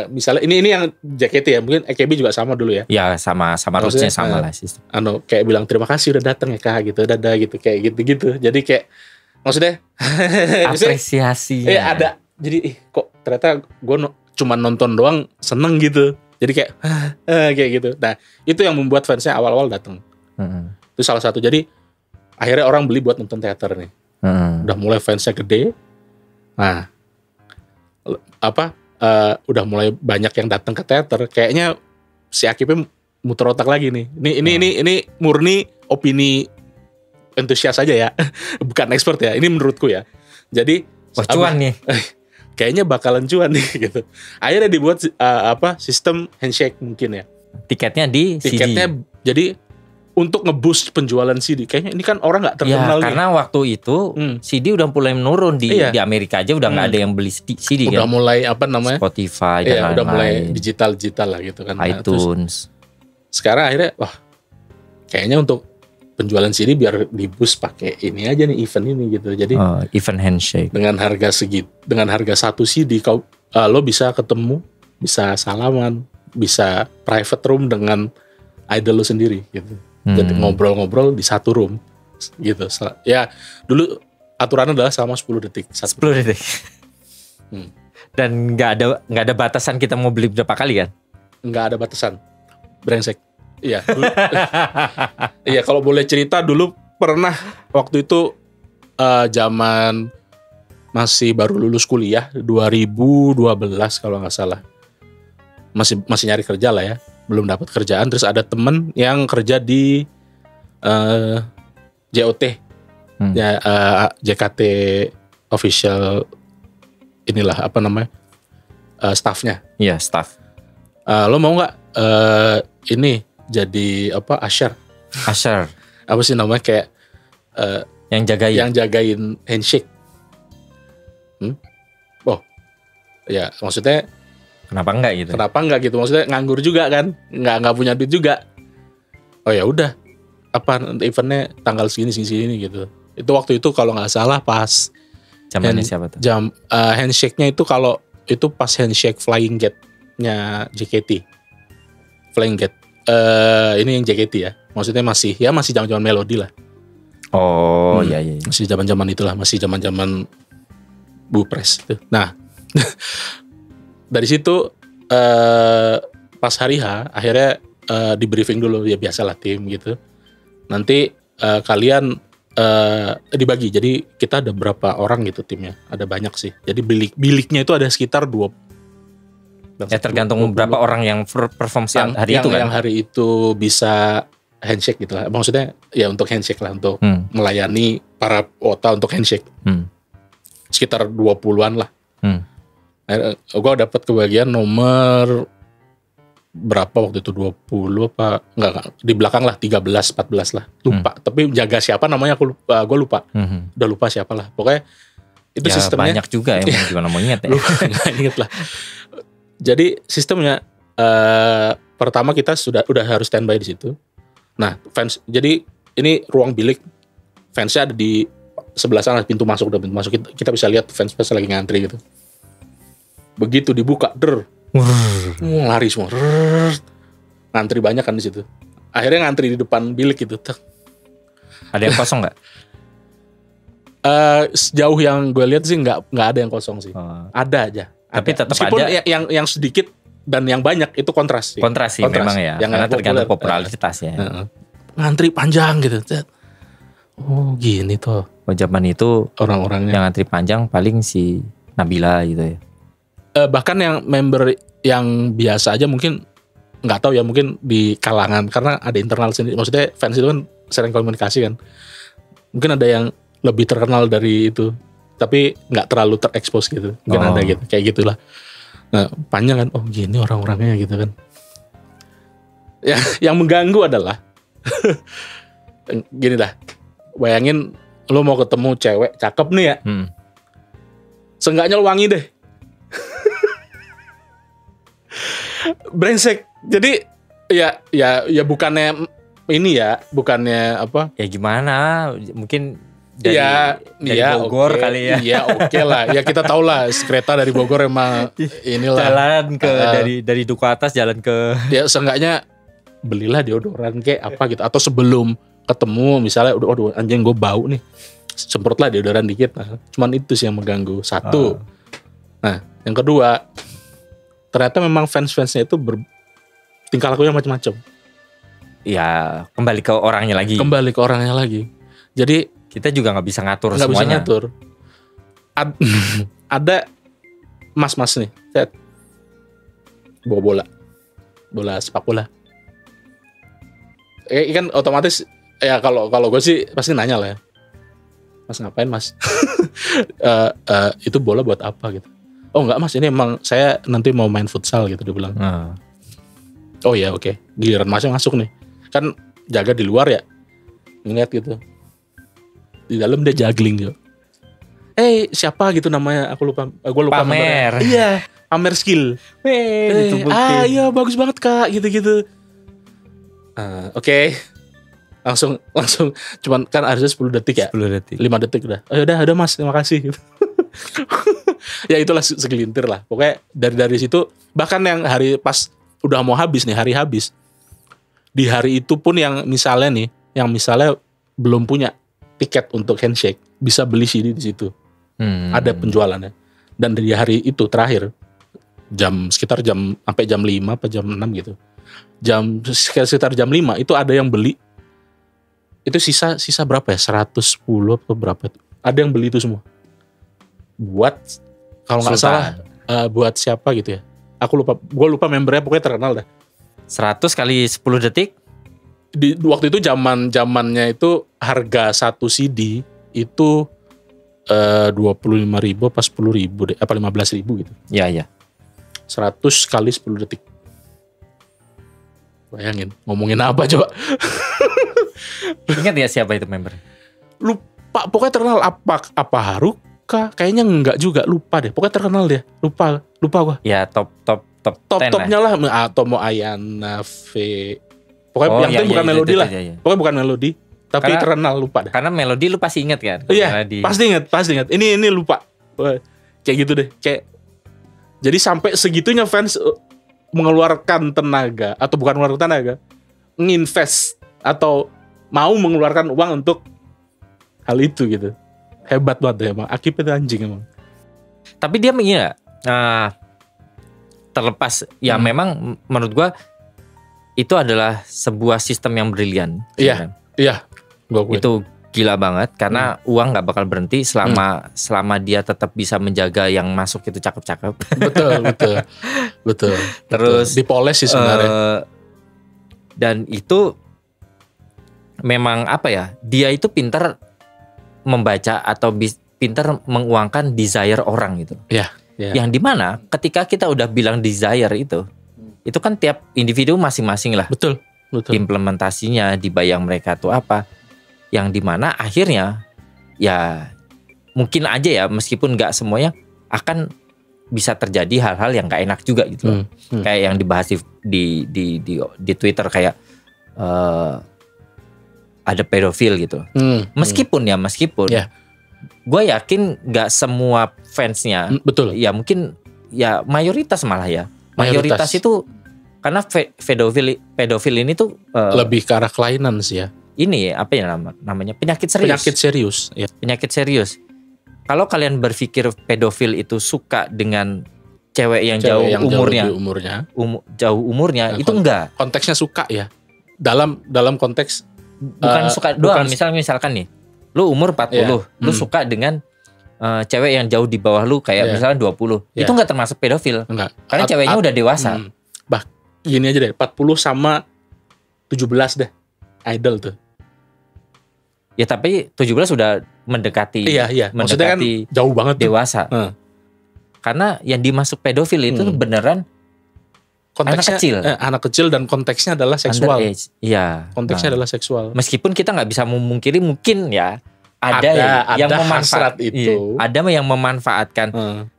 Misalnya ini yang JKT ya, mungkin AKB juga sama dulu ya. Ya sama rules-nya sama lah sistem. Kayak bilang terima kasih udah datang ya Kak gitu, dadah gitu, kayak gitu-gitu. Jadi kayak maksudnya apresiasinya. Ada. Jadi kok ternyata gue cuma nonton doang seneng gitu. Jadi kayak gitu. Nah, itu yang membuat fansnya awal-awal datang. Itu salah satu. Jadi akhirnya orang beli buat nonton teater nih. Udah mulai fansnya gede. Nah, udah mulai banyak yang datang ke teater. Kayaknya si AKP muter otak lagi nih. Ini murni opini entusias aja ya, bukan expert ya. Ini menurutku ya. Jadi cuan nih. Kayaknya bakalan cuan nih gitu. Akhirnya dibuat sistem handshake mungkin ya. Tiketnya di CD. Jadi untuk ngeboost penjualan CD. Kayaknya ini kan orang nggak terkenal nih. Karena waktu itu CD udah mulai menurun di Amerika aja udah nggak ada yang beli CD udah kan. mulai Spotify dan lain-lain. udah mulai digital lah gitu kan. iTunes. Sekarang akhirnya kayaknya untuk penjualan CD biar diboost pakai ini aja nih event ini gitu. Jadi event handshake dengan harga dengan harga 1 CD lo bisa ketemu, bisa salaman, bisa private room dengan idol lo sendiri gitu. Jadi ngobrol-ngobrol di satu room gitu. Ya dulu aturannya adalah selama 10 detik. 10 detik. Dan nggak ada batasan kita mau beli berapa kali kan? Nggak ada batasan. Brengsek. Iya. Iya kalau boleh cerita dulu pernah waktu itu zaman masih baru lulus kuliah 2012 kalau nggak salah. Masih nyari kerja lah ya. Belum dapat kerjaan, terus ada temen yang kerja di JOT ya, JKT official inilah staffnya. Iya, staff. Lo mau nggak ini jadi usher apa sih namanya kayak yang jagain handshake. Ya maksudnya kenapa enggak gitu maksudnya nganggur juga kan, nggak punya duit juga. Oh ya udah eventnya tanggal segini gitu. Itu waktu itu kalau nggak salah pas zamannya siapa tuh? Handshake-nya itu kalau itu pas handshake Flying Gate-nya JKT. Flying Gate ini yang JKT ya, maksudnya masih zaman melodi lah. Oh iya iya. Masih zaman-zaman itulah, masih zaman-zaman Bupres itu. Nah, dari situ pas hari H akhirnya di briefing dulu, ya biasalah tim gitu. Nanti kalian dibagi. Jadi kita ada berapa orang gitu timnya? Ada banyak sih. Jadi biliknya itu ada sekitar 20. Ya tergantung berapa orang yang perform hari itu kan. Yang hari itu bisa handshake gitu lah. Maksudnya ya untuk handshake lah, untuk melayani para wota untuk handshake. Sekitar 20-an lah. Gue dapat kebagian nomor berapa waktu itu, 20 apa enggak, di belakang lah 13 14 lah. Lupa. Tapi jaga siapa namanya gue lupa. Udah lupa siapa lah. Pokoknya itu ya, sistemnya banyak juga ya, gimana mau ingat ya. Nggak inget lah. Jadi sistemnya pertama kita udah harus standby di situ. Nah, fans, jadi ini ruang bilik, fansnya ada di sebelah sana, pintu masuk. Kita bisa lihat fans lagi ngantri gitu. Begitu dibuka, lari semua, ngantri banyak kan di situ. Akhirnya ngantri di depan bilik gitu. Ada yang kosong nggak? Sejauh yang gue lihat sih nggak ada yang kosong sih. Ada aja. Tapi tetap meskipun ada yang sedikit dan yang banyak itu kontras sih. Kontras sih memang ya. Karena tergantung popularitasnya. Ngantri panjang gitu. Oh gini tuh. Zaman itu orang-orangnya yang ngantri panjang paling si Nabila gitu ya. Bahkan yang member yang biasa aja mungkin nggak tahu ya, mungkin di kalangan, karena ada internal sendiri. Maksudnya fans itu kan sering komunikasi kan. Mungkin ada yang lebih terkenal dari itu, tapi nggak terlalu terekspos gitu. Mungkin ada gitu, kayak gitulah. Nah, panjang kan, oh gini orang-orangnya gitu kan. Ya, yang mengganggu adalah gini dah. Bayangin lo mau ketemu cewek cakep nih ya. Seenggaknya lo wangi deh. Brengsek. Jadi ya bukannya ini ya, bukannya apa? Ya gimana? Mungkin dari Bogor okay. kali ya. Iya oke lah. Ya kita tahu lah kereta dari Bogor emang inilah. Jalan ke dari Duku Atas jalan ke. Ya seenggaknya belilah deodoran kayak apa gitu. Atau sebelum ketemu misalnya udah anjing gue bau nih, semprotlah deodoran dikit. Nah, cuman itu sih yang mengganggu. Satu. Nah yang kedua, ternyata memang fans-fansnya itu tingkah lakunya macam-macam. Ya kembali ke orangnya lagi. Jadi kita juga nggak bisa ngatur semuanya. Bisa ngatur. Ada mas-mas nih, bawa bola sepak bola. Kan otomatis ya kalau gue sih pasti nanya lah ya, mas ngapain mas? Itu bola buat apa gitu? Oh enggak mas, ini emang saya nanti mau main futsal gitu, dia bilang. Oh ya oke. Giliran masnya masuk nih, kan jaga di luar ya, ngeliat gitu. Di dalam dia juggling gitu. Siapa gitu namanya, aku lupa. Gue lupa. Pamer. Iya, pamer skill. Iya bagus banget kak, gitu-gitu. Oke. Langsung cuman kan harusnya 10 detik ya. 10 detik. 5 detik udah. Udah mas, terima kasih gitu. Ya itulah segelintir lah. Pokoknya dari situ, bahkan yang hari pas udah mau habis nih, hari habis. Di hari itu pun yang misalnya belum punya tiket untuk handshake, bisa beli CD di situ. Ada penjualannya. Dan dari hari itu terakhir sekitar sampai jam 5 apa jam 6 gitu. Sekitar jam 5 itu ada yang beli. Itu sisa berapa ya? 110 atau berapa itu. Ada yang beli itu semua. Buat kalau nggak salah buat siapa gitu ya. Gue lupa membernya, pokoknya terkenal dah. 100 kali 10 detik. Di waktu itu zamannya itu harga satu CD itu 25.000 apa 10.000 deh, apa 15.000 gitu. Iya. 100 kali 10 detik. Bayangin, ngomongin apa coba? Ingat ya siapa itu member? Lupa, pokoknya terkenal. Apa Haruka? Kayaknya enggak juga, lupa deh. Pokoknya terkenal dia. Lupa gua. Ya top-topnya lah. Atau mau Ayana V. Pokoknya yang penting bukan melodi lah. Pokoknya bukan melodi, tapi terkenal, lupa dah. Karena melodi lu pasti ingat kan? Iya, pasti ingat. Ini lupa. Kayak gitu deh. Jadi sampai segitunya fans mengeluarkan tenaga, atau bukan mengeluarkan tenaga, nginvest atau mau mengeluarkan uang untuk hal itu gitu. Hebat banget emang. Akib itu anjing emang. Tapi dia mengira terlepas ya memang menurut gua itu adalah sebuah sistem yang brilian. Iya. Iya. Itu gila banget karena uang nggak bakal berhenti selama dia tetap bisa menjaga yang masuk itu cakep-cakep. Betul. Terus dipoles sih sebenarnya. Dan itu memang apa ya? Dia itu pintar membaca atau pintar menguangkan desire orang gitu. Iya. Yang dimana ketika kita udah bilang desire itu kan tiap individu masing-masing lah. Betul. Implementasinya di bayang mereka tuh apa? Yang dimana akhirnya ya mungkin aja ya meskipun nggak semuanya akan bisa terjadi hal-hal yang nggak enak juga gitu loh. Kayak yang dibahas di Twitter kayak ada pedofil gitu. Meskipun gue yakin nggak semua fansnya. Betul. Ya mungkin ya mayoritas malah ya. Mayoritas itu karena pedofil ini tuh lebih ke arah kelainan sih ya. Ini apa ya namanya penyakit serius. Ya. Penyakit serius. Kalau kalian berpikir pedofil itu suka dengan cewek yang jauh umurnya, nah, itu enggak. Konteksnya suka ya. Dalam konteks bukan suka doang. Misalkan nih, lu umur 40, lu suka dengan cewek yang jauh di bawah lu kayak misalnya 20. Itu enggak termasuk pedofil. Enggak. Karena ceweknya udah dewasa. Gini aja deh, 40 sama 17 deh. Idol tuh. Ya tapi 17 sudah mendekati. Iya. Maksudnya kan jauh banget dewasa. Karena yang dimasuk pedofil itu beneran konteksnya anak kecil dan konteksnya adalah seksual. Iya. Konteksnya adalah seksual. Meskipun kita nggak bisa memungkiri mungkin ya ada yang memanfaatkan itu. Ada yang memanfaatkan.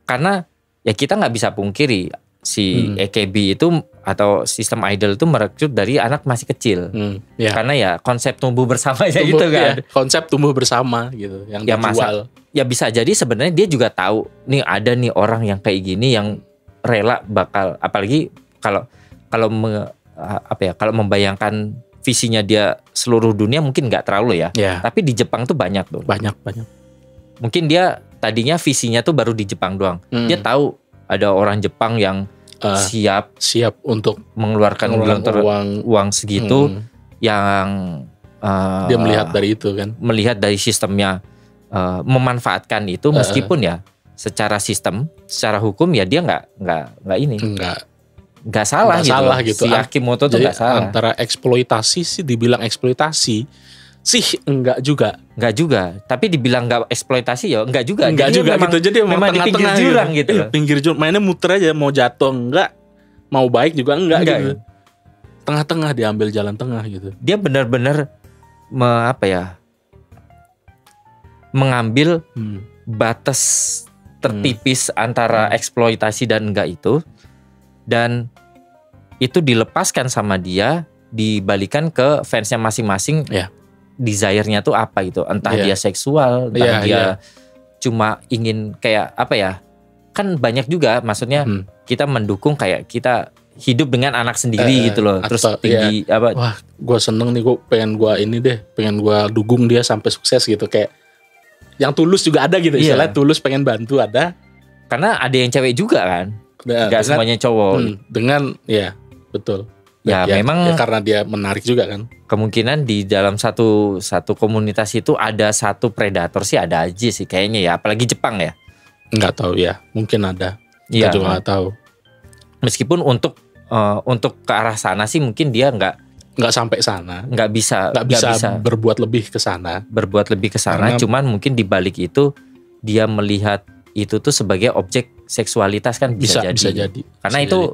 Karena ya kita nggak bisa pungkiri si AKB itu atau sistem idol itu merekrut dari anak masih kecil. Karena ya konsep tumbuh bersama gitu kan. Konsep tumbuh bersama gitu yang dijual. Ya bisa jadi sebenarnya dia juga tahu nih ada nih orang yang kayak gini yang rela bakal apalagi kalau membayangkan visinya dia seluruh dunia mungkin nggak terlalu ya. Tapi di Jepang tuh banyak tuh. Banyak. Mungkin dia tadinya visinya tuh baru di Jepang doang. Dia tahu ada orang Jepang yang siap untuk mengeluarkan uang segitu yang dia melihat dari itu kan. Melihat dari sistemnya memanfaatkan itu meskipun ya secara hukum ya dia nggak salah gitu. Si Akimoto tuh nggak salah. Antara eksploitasi sih dibilang eksploitasi sih enggak juga. Tapi dibilang nggak eksploitasi ya enggak juga memang, gitu. Jadi memang di pinggir jurang gitu. Pinggir jurang mainnya muter aja, mau jatuh enggak, mau baik juga enggak gitu. Tengah-tengah, diambil jalan tengah gitu. Dia benar-benar mengambil batas tertipis antara eksploitasi dan enggak itu, dan itu dilepaskan sama dia, dibalikan ke fansnya masing-masing. Desire-nya tuh apa gitu, entah dia seksual, entah dia cuma ingin kayak apa ya, kan banyak juga maksudnya kita mendukung kayak kita hidup dengan anak sendiri gitu loh, terus tinggi apa, wah gue seneng nih, gue pengen gue dukung dia sampai sukses gitu, kayak yang tulus juga ada gitu, istilahnya tulus pengen bantu ada, karena ada yang cewek juga kan, nggak semuanya cowok dengan betul. Memang karena dia menarik juga kan. Kemungkinan di dalam satu komunitas itu ada satu predator sih, ada aja sih kayaknya ya, apalagi Jepang ya. Nggak tahu ya, mungkin ada. Kita juga nggak tahu. Meskipun untuk ke arah sana sih mungkin dia nggak sampai sana. Nggak bisa berbuat lebih ke sana. Karena, cuman mungkin di balik itu dia melihat itu tuh sebagai objek seksualitas kan bisa jadi. Karena itu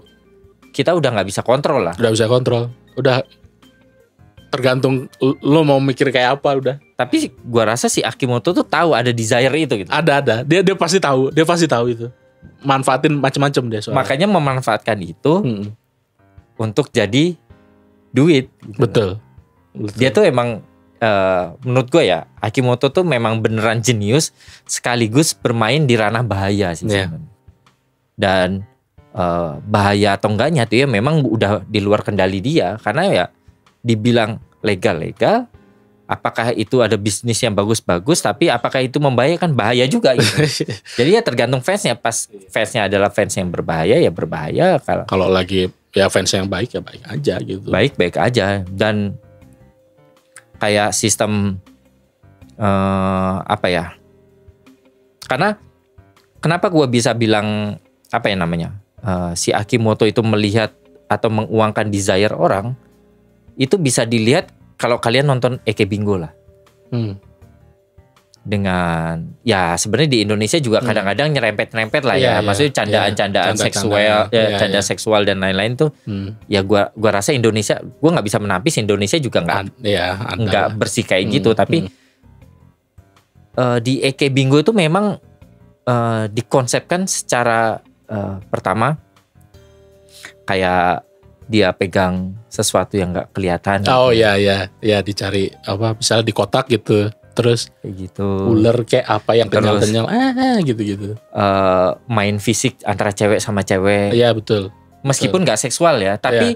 kita udah nggak bisa kontrol lah. Udah bisa kontrol. Udah tergantung lo mau mikir kayak apa udah. Tapi gua rasa si Akimoto tuh tahu ada desire itu gitu. Ada. Dia pasti tahu. Dia pasti tahu itu. Manfaatin macam-macam dia soalnya. Makanya memanfaatkan itu untuk jadi duit. Gitu. Betul. Dia tuh emang menurut gue ya, Akimoto tuh memang beneran jenius sekaligus bermain di ranah bahaya sih sebenarnya. Dan bahaya atau enggaknya tuh ya memang udah di luar kendali dia, karena ya dibilang legal apakah itu ada bisnis yang bagus-bagus, tapi apakah itu membahayakan? Bahaya juga gitu. Jadi ya tergantung fansnya. Pas fansnya adalah fans yang berbahaya, ya berbahaya. Kalau lagi ya fans yang baik ya baik aja gitu. Baik-baik aja. Dan kayak sistem apa ya? Karena kenapa gue bisa bilang apa ya namanya? Si Akimoto itu melihat atau menguangkan desire orang, itu bisa dilihat kalau kalian nonton Eke Bingo lah. Dengan ya sebenarnya di Indonesia juga kadang-kadang nyerempet-nyerempet lah ya. Maksudnya candaan-candaan seksual, canda seksual dan lain-lain tuh. Ya gua rasa Indonesia, gua nggak bisa menapis, Indonesia juga nggak bersih kayak gitu. Tapi di Eke Bingo itu memang dikonsepkan secara pertama kayak dia pegang sesuatu yang nggak kelihatan. Oh gitu. ya dicari apa misalnya di kotak gitu, terus kayak gitu. Ular kayak apa yang kenyal-kenyal, gitu. Main fisik antara cewek sama cewek. Iya betul. Meskipun nggak seksual ya, tapi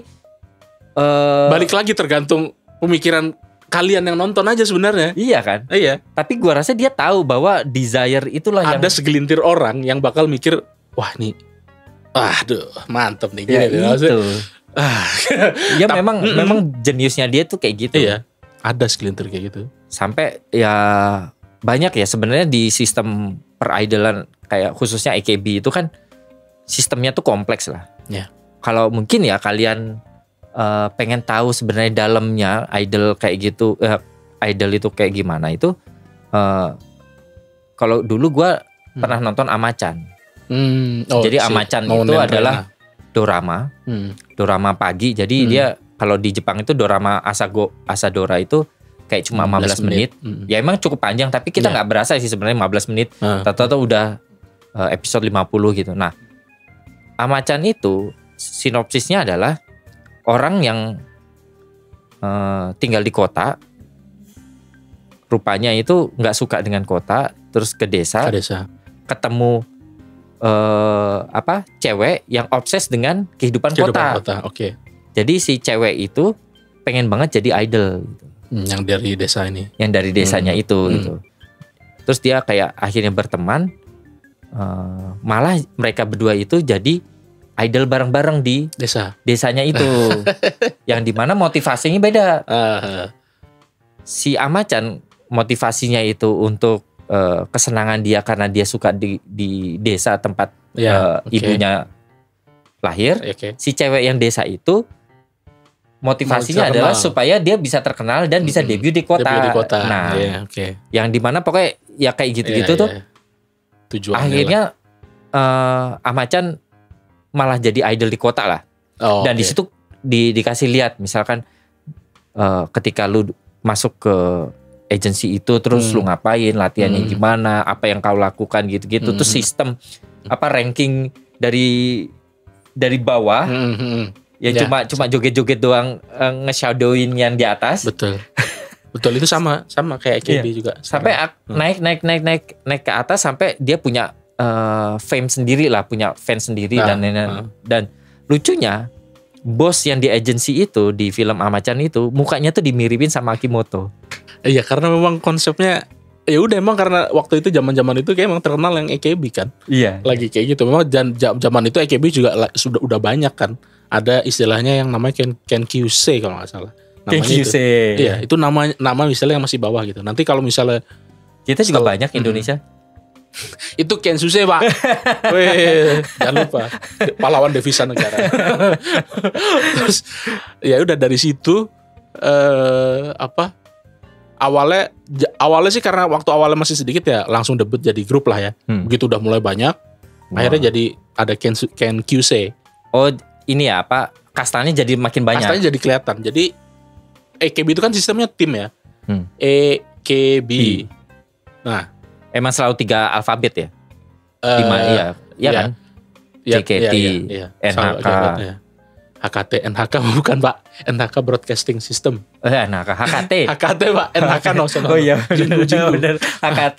balik lagi tergantung pemikiran kalian yang nonton aja sebenarnya. Iya kan? Iya. Tapi gua rasa dia tahu bahwa desire itulah ada segelintir orang yang bakal mikir, wah nih, aduh mantep nih. Ya itu. Ya memang jeniusnya dia tuh kayak gitu. Iya. Ada segelintir kayak gitu. Sampai ya banyak ya sebenarnya di sistem peridolan kayak khususnya AKB itu kan sistemnya tuh kompleks lah. Ya. Kalau mungkin ya kalian pengen tahu sebenarnya dalamnya idol kayak gitu, idol itu kayak gimana itu. Kalau dulu gue pernah nonton Ama-chan. Jadi Ama-chan itu adalah dorama pagi. Jadi dia kalau di Jepang itu dorama Asadora itu kayak cuma 15 menit. Ya emang cukup panjang, tapi kita nggak berasa sih sebenarnya 15 menit. Tahu-tahu udah episode 50 gitu. Nah, Ama-chan itu sinopsisnya adalah orang yang tinggal di kota, rupanya itu nggak suka dengan kota, terus ke desa. Ketemu cewek yang obses dengan kehidupan kota. Oke. Jadi si cewek itu pengen banget jadi idol gitu. Yang dari desa ini. Yang dari desanya itu gitu. Terus dia kayak akhirnya berteman, malah mereka berdua itu jadi idol bareng-bareng di desanya itu. Yang dimana motivasinya beda. Si Ama-chan motivasinya itu untuk kesenangan dia karena dia suka di desa tempat ibunya lahir. Si cewek yang desa itu motivasinya adalah supaya dia bisa terkenal dan bisa debut di kota. Nah, yang dimana pokoknya ya kayak gitu-gitu tuh. Tujuannya akhirnya Ama-chan malah jadi idol di kota lah. Dan di situ dikasih lihat misalkan ketika lu masuk ke agensi itu terus lu ngapain, latihannya gimana, apa yang kau lakukan gitu-gitu. Terus sistem ranking dari bawah. Ya cuma joget-joget doang, nge-shadowin yang di atas. Betul itu sama kayak KB juga. Sampai naik ke atas sampai dia punya fame sendiri lah, punya fans sendiri dan lucunya bos yang di agensi itu di film Ama-chan itu mukanya tuh dimiripin sama Akimoto. Iya, karena memang konsepnya ya udah emang karena waktu itu zaman-zaman itu kayak emang terkenal yang AKB kan. Iya. Lagi kayak gitu. Memang zaman itu AKB juga udah banyak kan. Ada istilahnya yang namanya Kenkyusei kalau nggak salah. Kenkyusei. Iya, itu nama misalnya yang masih bawah gitu. Nanti kalau misalnya kita juga banyak Indonesia. Itu Kenkyusei, Pak. Weh, jangan lupa pahlawan devisa negara. Terus ya udah dari situ awalnya sih karena waktu awalnya masih sedikit ya langsung debut jadi grup lah ya. Begitu udah mulai banyak, akhirnya jadi ada Kenkyusei. Oh, ini ya kastanya jadi makin banyak. Kastanya jadi kelihatan. Jadi AKB itu kan sistemnya tim ya. AKB. Nah, emang selalu 3 alfabet ya? 5 iya kan? JKT, NHK, HKT, NHK bukan Pak, NHK Broadcasting System. NHK, HKT Pak, NHK Oh iya benar. HKT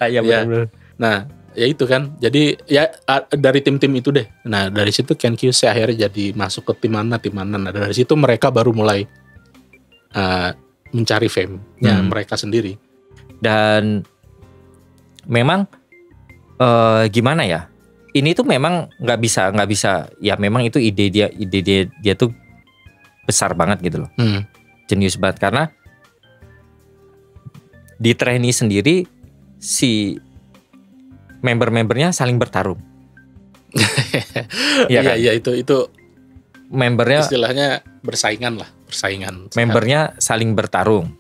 ya benar. Nah ya itu kan, jadi ya dari tim-tim itu deh. Nah dari situ Kenkyusei akhirnya jadi masuk ke tim mana. Nah dari situ mereka baru mulai mencari fame-nya mereka sendiri. Dan memang gimana ya? Ini tuh memang nggak bisa. Ya memang itu ide dia tuh besar banget gitu loh. Jenius banget karena di trainee sendiri si member-membernya saling bertarung. Iya kan? Iya itu membernya istilahnya bersaingan. Membernya saling bertarung.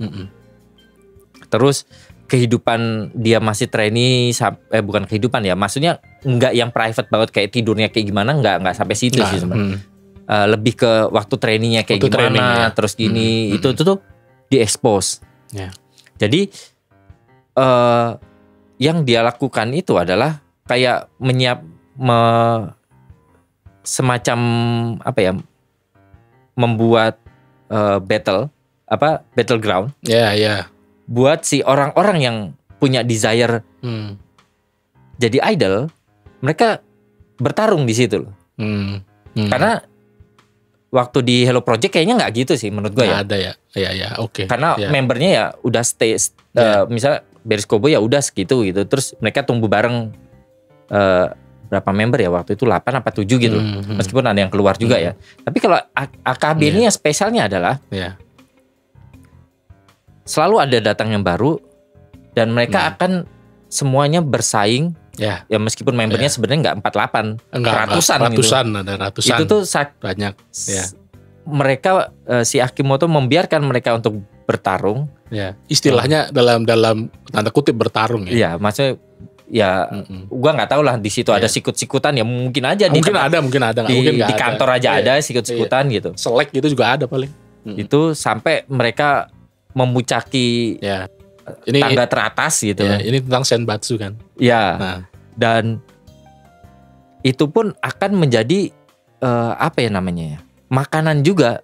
Terus kehidupan dia masih trainee bukan kehidupan ya, maksudnya nggak yang private banget kayak tidurnya kayak gimana, nggak sampai situ sih sebenarnya. Lebih ke waktu trainingnya kayak waktu gimana, terus gini itu tuh diekspos. Jadi yang dia lakukan itu adalah kayak semacam apa ya, membuat battleground. Buat si orang-orang yang punya desire jadi idol, mereka bertarung di situ loh. Karena waktu di Hello Project kayaknya nggak gitu sih menurut gue ya. Ada ya, oke. Karena membernya ya udah stay, misalnya Beris Kobo ya udah segitu gitu. Terus mereka tumbuh bareng berapa member ya waktu itu 8 apa 7 gitu. Meskipun ada yang keluar juga ya. Tapi kalau AKB ini yang spesialnya adalah selalu ada datang yang baru dan mereka akan semuanya bersaing. Ya meskipun membernya sebenarnya nggak 48, ratusan gitu. Ada ratusan. Itu tuh banyak. Mereka si Akimoto membiarkan mereka untuk bertarung. Istilahnya dalam tanda kutip bertarung ya. Iya, maksudnya ya gua nggak tahu lah di situ ada sikut-sikutan ya mungkin aja mungkin ada di kantor aja ada sikut-sikutan gitu. Selek gitu juga ada paling. Itu sampai mereka memucaki ini tangga teratas gitu. Ini tentang senbatsu kan. Dan itu pun akan menjadi apa ya namanya ya, makanan juga,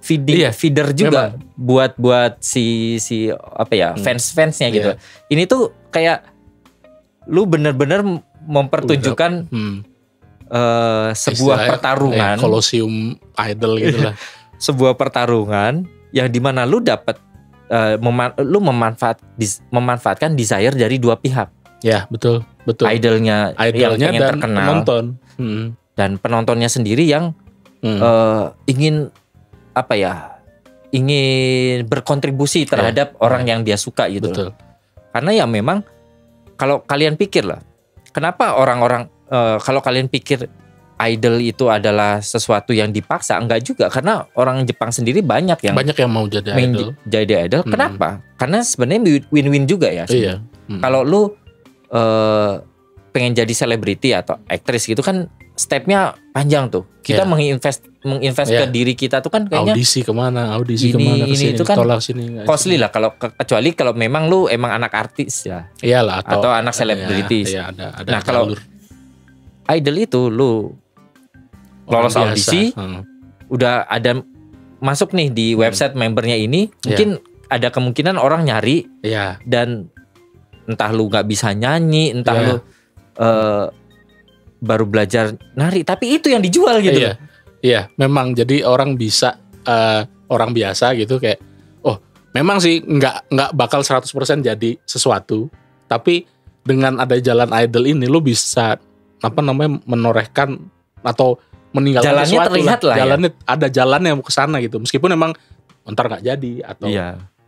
feeder juga. Memang. buat si apa ya fans-fansnya gitu. Ini tuh kayak lu bener-bener mempertunjukkan sebuah pertarungan, Colosseum Idol gitu lah. Sebuah pertarungan yang dimana lu dapat lu memanfaatkan desire dari dua pihak. Ya betul. Idolnya yang pengen dan terkenal, penonton. Dan penontonnya sendiri yang ingin apa ya, ingin berkontribusi terhadap orang yang dia suka gitu. Betul. Karena ya memang kalau kalian pikir lah, kenapa orang-orang kalau kalian pikir idol itu adalah sesuatu yang dipaksa, enggak juga, karena orang Jepang sendiri banyak yang mau jadi idol. Kenapa? Karena sebenarnya win-win juga ya. Kalau lu pengen jadi selebriti atau aktris gitu kan stepnya panjang tuh. Kita menginvest ke diri kita tuh kan kayaknya audisi kemana kesini, itu kan tolak sini, costly lah kecuali kalau memang lu emang anak artis ya. Iyalah atau anak selebritis. Ada nah kalau idol itu lu lolos audisi, udah ada masuk nih di website membernya ini, mungkin ada kemungkinan orang nyari, dan entah lu nggak bisa nyanyi, entah lu baru belajar nari, tapi itu yang dijual gitu. Iya, memang jadi orang bisa orang biasa gitu kayak, oh memang sih nggak bakal 100% jadi sesuatu, tapi dengan ada jalan idol ini lu bisa menorehkan atau meninggalkan jalannya sesuatu terlihat lah. Jalannya ada jalan yang mau ke sana gitu. Meskipun emang ntar nggak jadi atau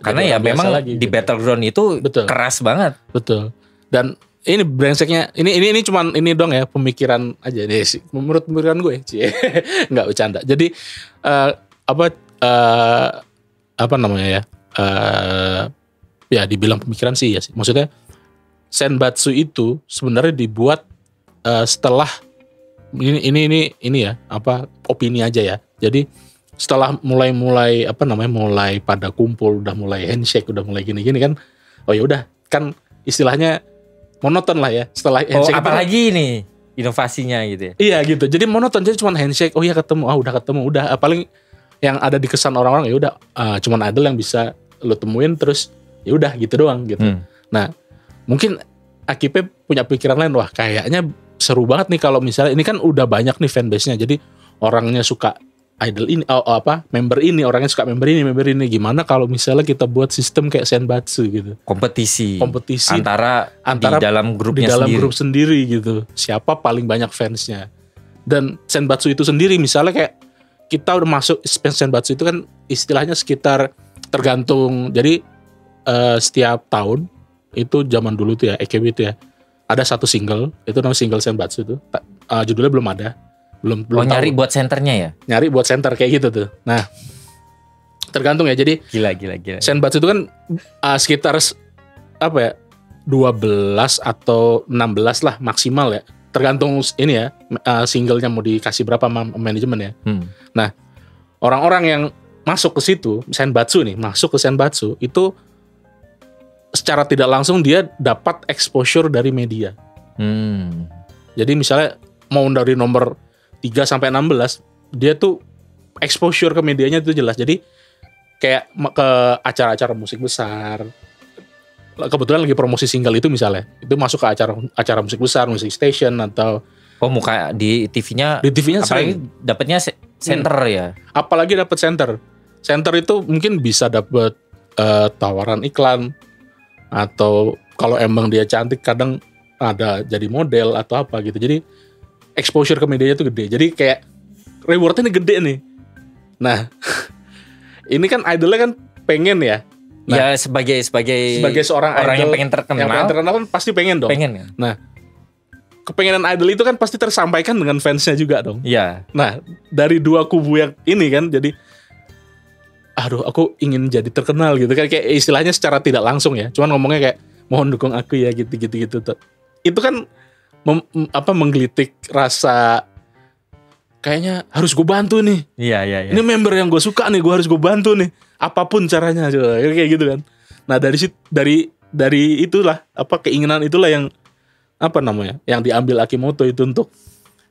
karena ya memang lagi, di gitu. Battleground itu keras banget. Betul. Dan ini brengseknya ini cuman ini dong ya, pemikiran aja nih sih. Menurut pemikiran gue, nggak bercanda. Jadi apa namanya ya? Ya dibilang pemikiran sih ya sih. Maksudnya senbatsu itu sebenarnya dibuat setelah ini ya, opini aja ya. Jadi setelah mulai pada kumpul, udah mulai handshake, udah mulai gini-gini kan, oh ya udah kan istilahnya monoton lah ya setelah handshake. Apalagi nih inovasinya gitu ya. Iya gitu. Jadi monoton, jadi cuma handshake, oh iya ketemu, udah paling yang ada di kesan orang-orang ya udah cuman idol yang bisa lo temuin terus ya udah gitu doang gitu. Nah, mungkin Akipe punya pikiran lain, wah kayaknya seru banget nih kalau misalnya ini kan udah banyak nih fanbase-nya, jadi orangnya suka idol ini member ini, orangnya suka member ini, gimana kalau misalnya kita buat sistem kayak Senbatsu gitu, kompetisi antara di dalam grupnya, di dalam sendiri. grup sendiri gitu, siapa paling banyak fansnya. Dan Senbatsu itu sendiri misalnya kayak kita udah masuk Senbatsu itu kan istilahnya sekitar tergantung, jadi setiap tahun itu zaman dulu tuh ya AKB itu ya ada satu single, itu namanya single Senbatsu itu, judulnya belum ada. Belum nyari tahu. buat senternya ya? Nyari buat center kayak gitu tuh. Nah, tergantung ya. Jadi Gila. Senbatsu itu kan sekitar 12 atau 16 lah maksimal ya. Tergantung ini ya, singlenya mau dikasih berapa manajemen ya. Nah, orang-orang yang masuk ke situ, masuk ke Senbatsu itu secara tidak langsung dia dapat exposure dari media. Jadi misalnya mau dari nomor 3 sampai 16 dia tuh exposure ke medianya itu jelas. Jadi kayak ke acara-acara musik besar. Kebetulan lagi promosi single itu misalnya, itu masuk ke acara musik besar, musik station atau muka di TV-nya. Di TV-nya apalagi sering dapatnya center ya. Apalagi dapat center. Center itu mungkin bisa dapat tawaran iklan, atau kalau emang dia cantik kadang ada jadi model atau apa gitu. Jadi exposure ke medianya tuh gede. Jadi kayak rewardnya gede nih. Nah, ini kan idolnya kan pengen ya. Nah, ya sebagai seorang orang idol yang pengen terkenal kan pasti pengen dong. Pengen kan? Nah, kepengenan idol itu kan pasti tersampaikan dengan fansnya juga dong. Iya. Nah, dari dua kubu yang ini kan jadi aku ingin jadi terkenal gitu kan, kayak istilahnya secara tidak langsung ya. Cuman ngomongnya kayak mohon dukung aku ya gitu. Itu kan menggelitik rasa kayaknya harus gue bantu nih. Iya. Ini member yang gue suka nih, gue harus gue bantu nih. Apapun caranya, kayak gitu kan. Nah dari itulah keinginan itulah yang yang diambil Akimoto itu untuk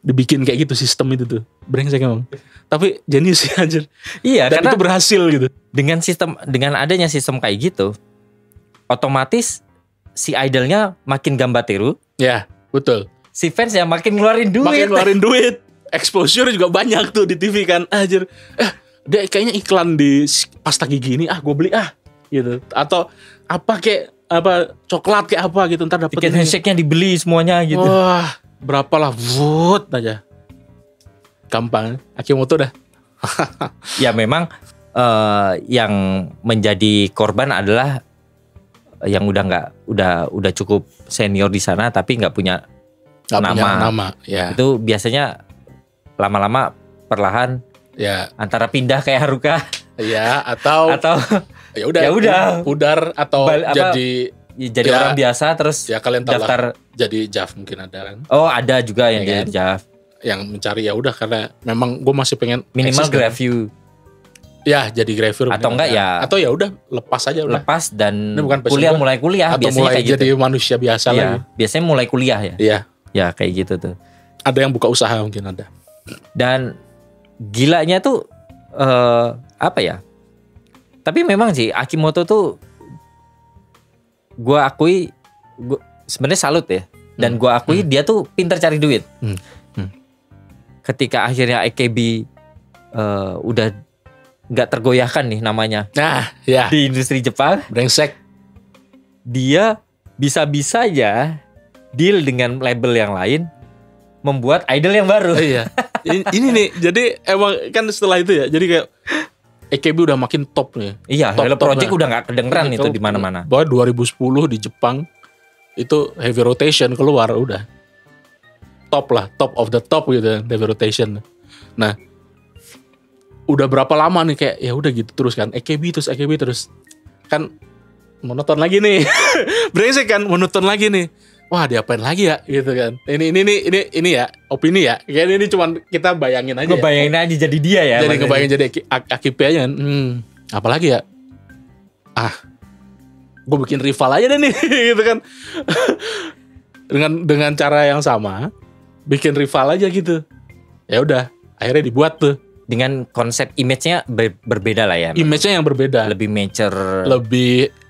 dibikin kayak gitu sistem itu tuh. Brengsek emang. Tapi jenius sih anjir. Iya, dan itu berhasil gitu. Dengan adanya sistem kayak gitu, otomatis si idolnya makin gambateru. Ya. Betul. Si fans yang makin ngeluarin duit. Exposure juga banyak tuh di TV kan. Anjir. Dia kayaknya iklan di pasta gigi ini, gue beli gitu. Atau coklat kayak apa gitu, ntar dapet tiket handshake-nya dibeli semuanya gitu. Wah, berapalah vote aja. Gampang. Akimoto dah. Ya memang yang menjadi korban adalah yang udah cukup senior di sana tapi nggak punya nama. Ya. Itu biasanya lama-lama perlahan ya antara pindah kayak Haruka ya atau ya udah pudar atau jadi orang biasa terus ya kalian tahu daftar jadi JAV mungkin ada kan. Oh, ada juga yang ya jadi JAV yang mencari ya udah karena memang gue masih pengen minimal review. Ya, jadi grafir atau enggak ya. Atau ya udah lepas aja udah. Lepas dan bukan mulai kuliah atau biasanya mulai kayak jadi gitu. Manusia biasa lagi. Biasanya mulai kuliah ya. Iya. Ya kayak gitu tuh. Ada yang buka usaha mungkin ada. Dan gilanya tuh tapi memang sih Akimoto tuh gua akui sebenarnya salut ya. Dan gua akui dia tuh pintar cari duit. Ketika akhirnya AKB udah nggak tergoyahkan nih namanya. Nah, ya. Di industri Jepang. Brengsek. Dia bisa-bisanya deal dengan label yang lain, membuat idol yang baru. Iya. Ini nih, jadi emang kan setelah itu ya, jadi kayak AKB udah makin top nih. Iya, Hello Project udah nggak kedengeran itu di mana-mana. Bahwa 2010 di Jepang itu heavy rotation keluar udah top of the top gitu, heavy rotation. Nah, udah berapa lama nih kayak ya udah gitu terus kan AKB terus kan monoton lagi nih. Brengsek kan monoton lagi nih. Wah, diapain lagi ya gitu kan. Ini ya opini ya. Kayak ini cuman kita bayangin aja. Ngebayangin aja jadi dia ya. Jadi ngebayangin jadi AKB aja kan. Apalagi ya? Gue bikin rival aja deh nih gitu kan. dengan cara yang sama bikin rival aja gitu. Ya udah, akhirnya dibuat tuh. Dengan konsep image-nya berbeda lah ya. Image-nya yang berbeda. Lebih mature. Lebih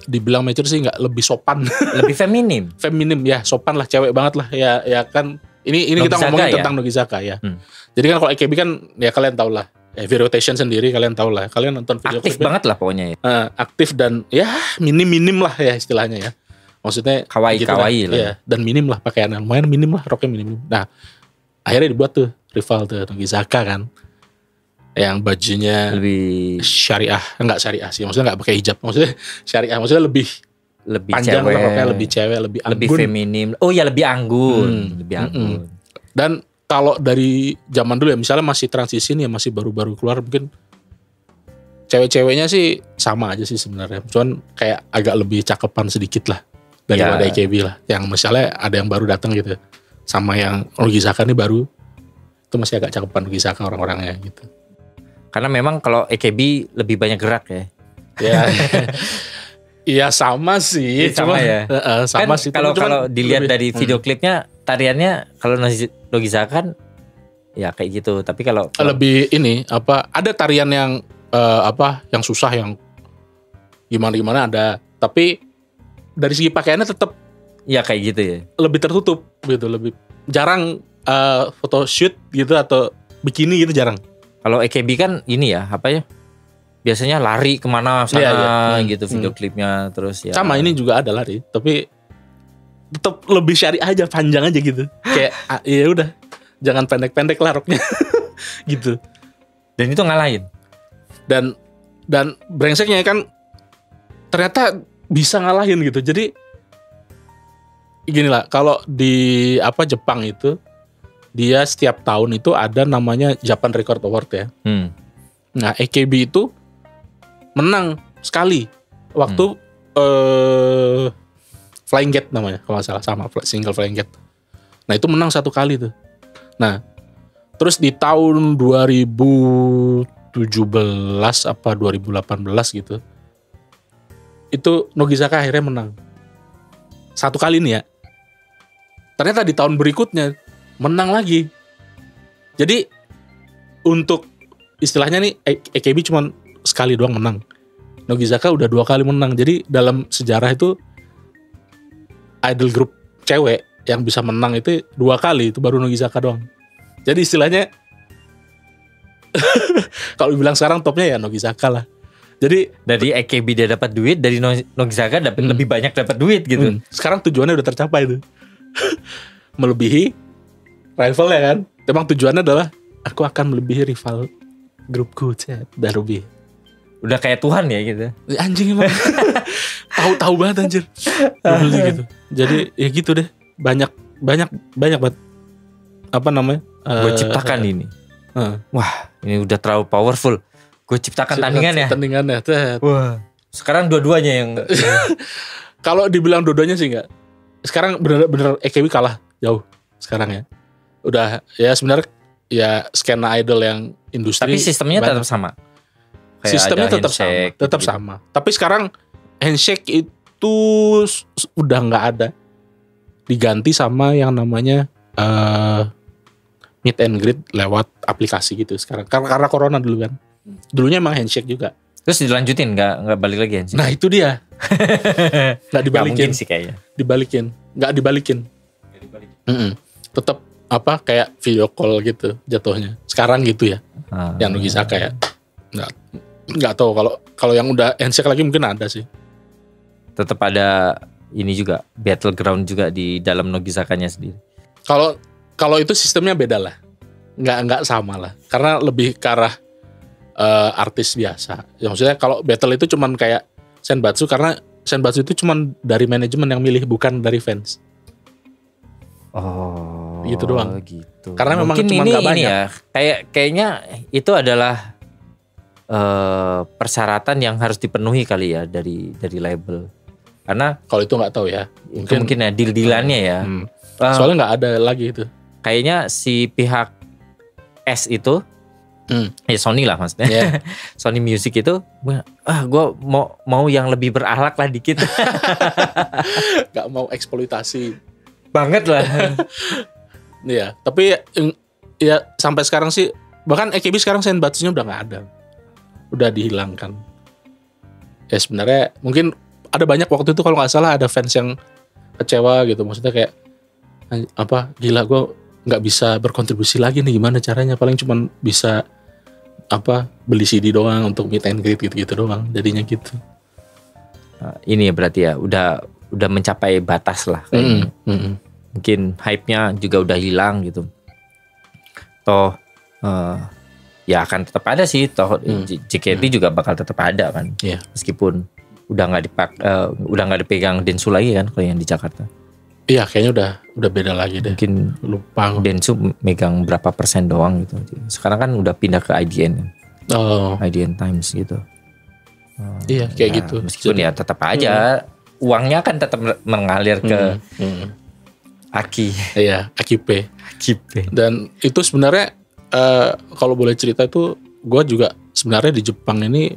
dibilang mature sih nggak, lebih sopan. Lebih feminim. Feminim ya, sopan lah, cewek banget lah ya kan. Ini kita Nogizaka ngomongin ya? tentang Nogizaka ya. Hmm. Jadi kan kalau AKB kan ya kalian tau lah. V-Rotation sendiri kalian tau lah. Kalian nonton video Aktif klipnya, banget lah pokoknya ya. aktif dan ya minim lah ya istilahnya ya. Maksudnya Kawaii lah. lah. Ya, dan minim lah pakaiannya. Lumayan minim lah, roknya minim. Nah, akhirnya dibuat tuh rival tuh Nogizaka kan. Yang bajunya Lebih syariah, enggak syariah sih. Maksudnya enggak pakai hijab. Maksudnya syariah, maksudnya lebih panjang cewek, lah roknya, lebih cewek, lebih anggun. lebih feminim. Oh ya lebih anggun, lebih anggun. Dan kalau dari zaman dulu ya, misalnya masih transisi nih, masih baru-baru keluar, mungkin cewek-ceweknya sih sama aja sih sebenarnya. Cuman kayak agak lebih cakepan sedikit lah daripada Ya. AKB lah. Yang misalnya ada yang baru datang gitu. Sama yang Nogizaka nih baru, itu masih agak cakepan Nogizaka orang-orangnya gitu. Karena memang kalau AKB lebih banyak gerak ya. Ya, iya sama sih. Sama ya. Sama Kan sih. kalau dilihat lebih- dari video klipnya, tariannya kalau Nogizaka kan ya kayak gitu. Tapi kalau lebih ini apa? Ada tarian yang yang susah, yang gimana ada. Tapi dari segi pakaiannya tetap ya kayak gitu ya. lebih tertutup gitu, lebih jarang foto shoot gitu atau bikini gitu jarang. Kalau AKB kan ini ya apa ya? Biasanya lari kemana sana Iya. gitu video klipnya terus ya. Sama ini juga ada lari, tapi tetap lebih syariah aja, panjang aja gitu. Kayak ya udah, jangan pendek-pendek lah roknya gitu. Dan itu ngalahin. Dan brengseknya kan ternyata bisa ngalahin gitu. Jadi gini lah, kalau di Jepang itu dia setiap tahun itu ada namanya Japan Record Award ya. Nah, AKB itu menang sekali waktu Flying Gate namanya kalau nggak salah, sama single Flying Gate. Nah, itu menang satu kali tuh. Nah, terus di tahun 2017 apa 2018 gitu, itu Nogizaka akhirnya menang satu kali nih ya. Ternyata di tahun berikutnya menang lagi. Jadi untuk istilahnya nih AKB cuma sekali doang menang. Nogizaka udah 2 kali menang. Jadi dalam sejarah itu idol group cewek yang bisa menang itu 2 kali, itu baru Nogizaka doang. Jadi istilahnya kalau dibilang sekarang topnya ya Nogizaka lah. Jadi Dari AKB dia dapat duit, dari Nogizaka dapat lebih banyak dapat duit gitu. sekarang tujuannya udah tercapai tuh. Melebihi rival ya kan. Emang tujuannya adalah aku akan melebihi rival grupku, udah lebih. Udah kayak Tuhan ya gitu. Anjing emang. Tahu banget anjir. Gitu. Jadi ya gitu deh. Banyak banget apa namanya? Gue ciptakan ini. Wah, ini udah terlalu powerful. Gue ciptakan tandingannya. Tandingannya. Wah. Sekarang dua-duanya yang Kalau dibilang dua-duanya sih enggak. Sekarang bener-bener AKB kalah jauh sekarang ya. Udah ya sebenarnya ya skena idol yang industri. tapi sistemnya banyak. tetap sama. Kayak Sistemnya ada tetap sama, handshake tetap gitu. sama. Tapi sekarang handshake itu udah nggak ada, diganti sama yang namanya meet and greet lewat aplikasi gitu sekarang. Karena corona dulu kan. Dulunya emang handshake juga. Terus dilanjutin nggak balik lagi handshake? Nah itu dia, nggak Nggak dibalikin, mungkin sih kayaknya. nggak dibalikin. Tetap kayak video call gitu jatuhnya. Sekarang gitu ya. Yang Nogizaka ya. Nggak tahu kalau yang udah handshake lagi mungkin ada sih. Tetap ada ini juga battleground juga di dalam Nogizakanya sendiri. Kalau itu sistemnya beda lah, nggak sama lah, karena lebih ke arah artis biasa. Ya, maksudnya kalau battle itu cuman kayak senbatsu, karena senbatsu itu cuman dari manajemen yang milih, bukan dari fans. Oh, Gitu doang. Gitu. Karena memang mungkin cuma ini nggak banyak. ya, kayaknya itu adalah persyaratan yang harus dipenuhi kali ya dari label. Karena Kalau itu nggak tahu ya. itu mungkin ya deal-dealannya ya. Soalnya nggak ada lagi itu. Kayaknya si pihak S itu, ya Sony lah maksudnya, Yeah. Sony Music itu, gue mau yang lebih berakhlak lah dikit, Nggak mau eksploitasi. banget lah. Iya. Tapi ya sampai sekarang sih, bahkan AKB sekarang senbatsunya udah nggak ada, udah dihilangkan. Ya sebenarnya mungkin ada banyak waktu itu kalau nggak salah ada fans yang kecewa gitu, maksudnya kayak gila gue nggak bisa berkontribusi lagi nih, gimana caranya, paling cuman bisa beli CD doang untuk meet and greet gitu doang jadinya gitu. Ini berarti ya udah mencapai batas lah kayaknya. Mungkin hype-nya juga udah hilang gitu. Toh ya akan tetap ada sih, toh JKT juga bakal tetap ada kan. Iya. Meskipun udah nggak dipegang Densu lagi kan kalau yang di Jakarta. Iya, kayaknya udah beda lagi deh. Mungkin lupa. Densu megang berapa persen doang gitu. Sekarang kan udah pindah ke IDN. IDN Times gitu. Iya, kayak gitu. Meskipun ya tetap aja uangnya kan tetap mengalir ke Aki. Iya, Akipe. Dan itu sebenarnya kalau boleh cerita itu, gue juga sebenarnya di Jepang ini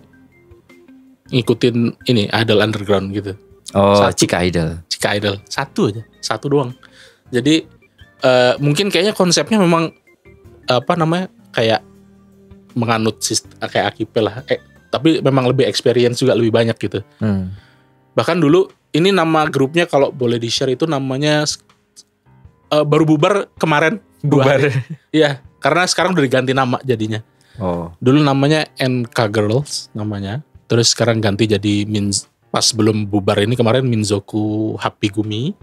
ngikutin ini Idol Underground gitu. Chika Idol. Satu doang. Jadi mungkin kayaknya konsepnya memang kayak menganut kayak Akipe lah. Tapi memang lebih experience juga lebih banyak gitu. Bahkan dulu ini nama grupnya kalau boleh di-share itu namanya baru bubar kemarin. Bubar. Iya, karena sekarang udah diganti nama jadinya. Dulu namanya NK Girls namanya. Terus sekarang ganti jadi pas belum bubar ini kemarin Minzoku Happy Gumi.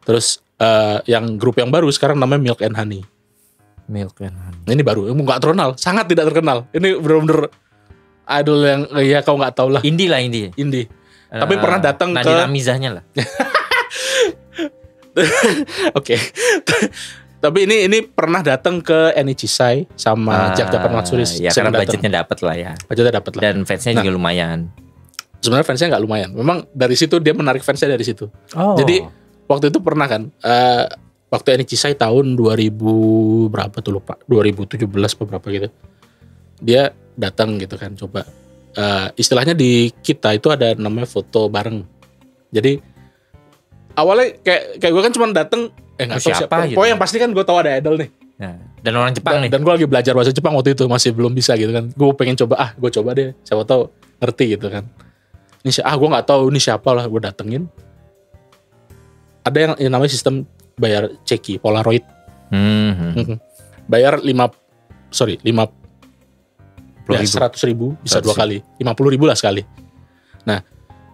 Terus yang grup yang baru sekarang namanya Milk and Honey. Ini baru, nggak terkenal, sangat tidak terkenal. Ini bener-bener idol yang ya kau nggak tahu lah. Indie. Tapi pernah datang ke Nadina Mizahnya lah. Oke. Tapi ini pernah datang ke Enichishai sama Jack Japan Matsuri. Ya karena budgetnya dapat lah ya. Dan fansnya juga lumayan. Sebenarnya fansnya nggak lumayan. Memang dari situ dia menarik fansnya dari situ. Jadi waktu itu pernah kan, waktu Enichishai tahun 2000 berapa tuh lupa, 2017 atau berapa gitu. Dia datang gitu kan, coba. Istilahnya di kita itu ada namanya foto bareng. Jadi awalnya kayak gue kan cuma datang. Nggak tahu siapa gitu. Pokoknya yang pasti kan gue tahu ada idol nih. Nah, dan orang Jepang nih. Dan gue lagi belajar bahasa Jepang waktu itu, masih belum bisa gitu kan. Gue pengen coba, gue coba deh. Siapa tahu ngerti gitu kan. Ini gue nggak tahu ini siapa lah, gue datengin. Ada yang namanya sistem bayar ceki, Polaroid. Bayar 100.000 bisa 2 kali, 50.000 lah sekali. Nah,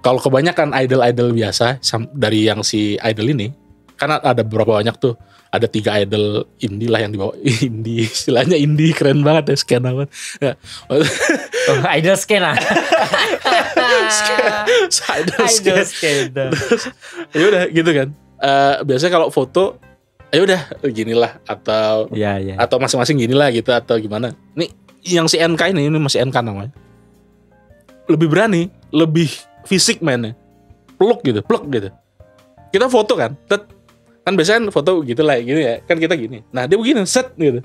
kalau kebanyakan idol biasa dari yang si idol ini, karena ada beberapa banyak tuh, ada 3 idol indie lah yang dibawa. Indie, istilahnya indie keren banget ya, scan banget. Ya. Idol Idol scan. Ya udah gitu kan. Biasanya kalau foto, ya udah ginilah atau atau masing-masing ginilah gitu atau gimana. Nih yang si NK ini masih NK namanya. Lebih berani, lebih fisik mainnya. Pluk gitu. Kita foto kan. Kan biasanya foto gitu lah, gini ya, kan kita gini. Nah dia begini, set gitu.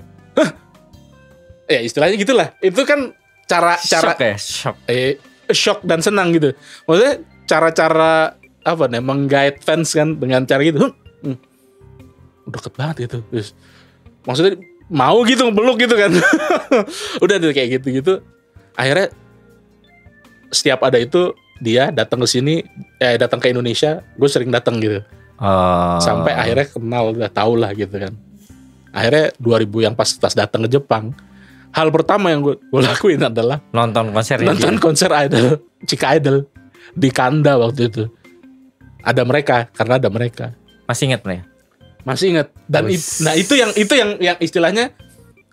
Ya istilahnya gitulah. Itu kan cara shock dan senang gitu. Maksudnya cara-cara meng-guide fans kan dengan cara gitu. Deket banget gitu. Terus, maksudnya mau gitu ngebeluk gitu kan. Udah tuh kayak gitu. Akhirnya setiap ada itu dia datang ke sini, datang ke Indonesia, gue sering datang gitu. Sampai akhirnya kenal, udah tau lah gitu kan. Akhirnya 2000 yang pas datang ke Jepang, hal pertama yang gue lakuin adalah nonton konser idol, Chika Idol di Kanda waktu itu. Ada mereka, karena ada mereka. Masih ingat ya? Masih ingat. Dan itu yang istilahnya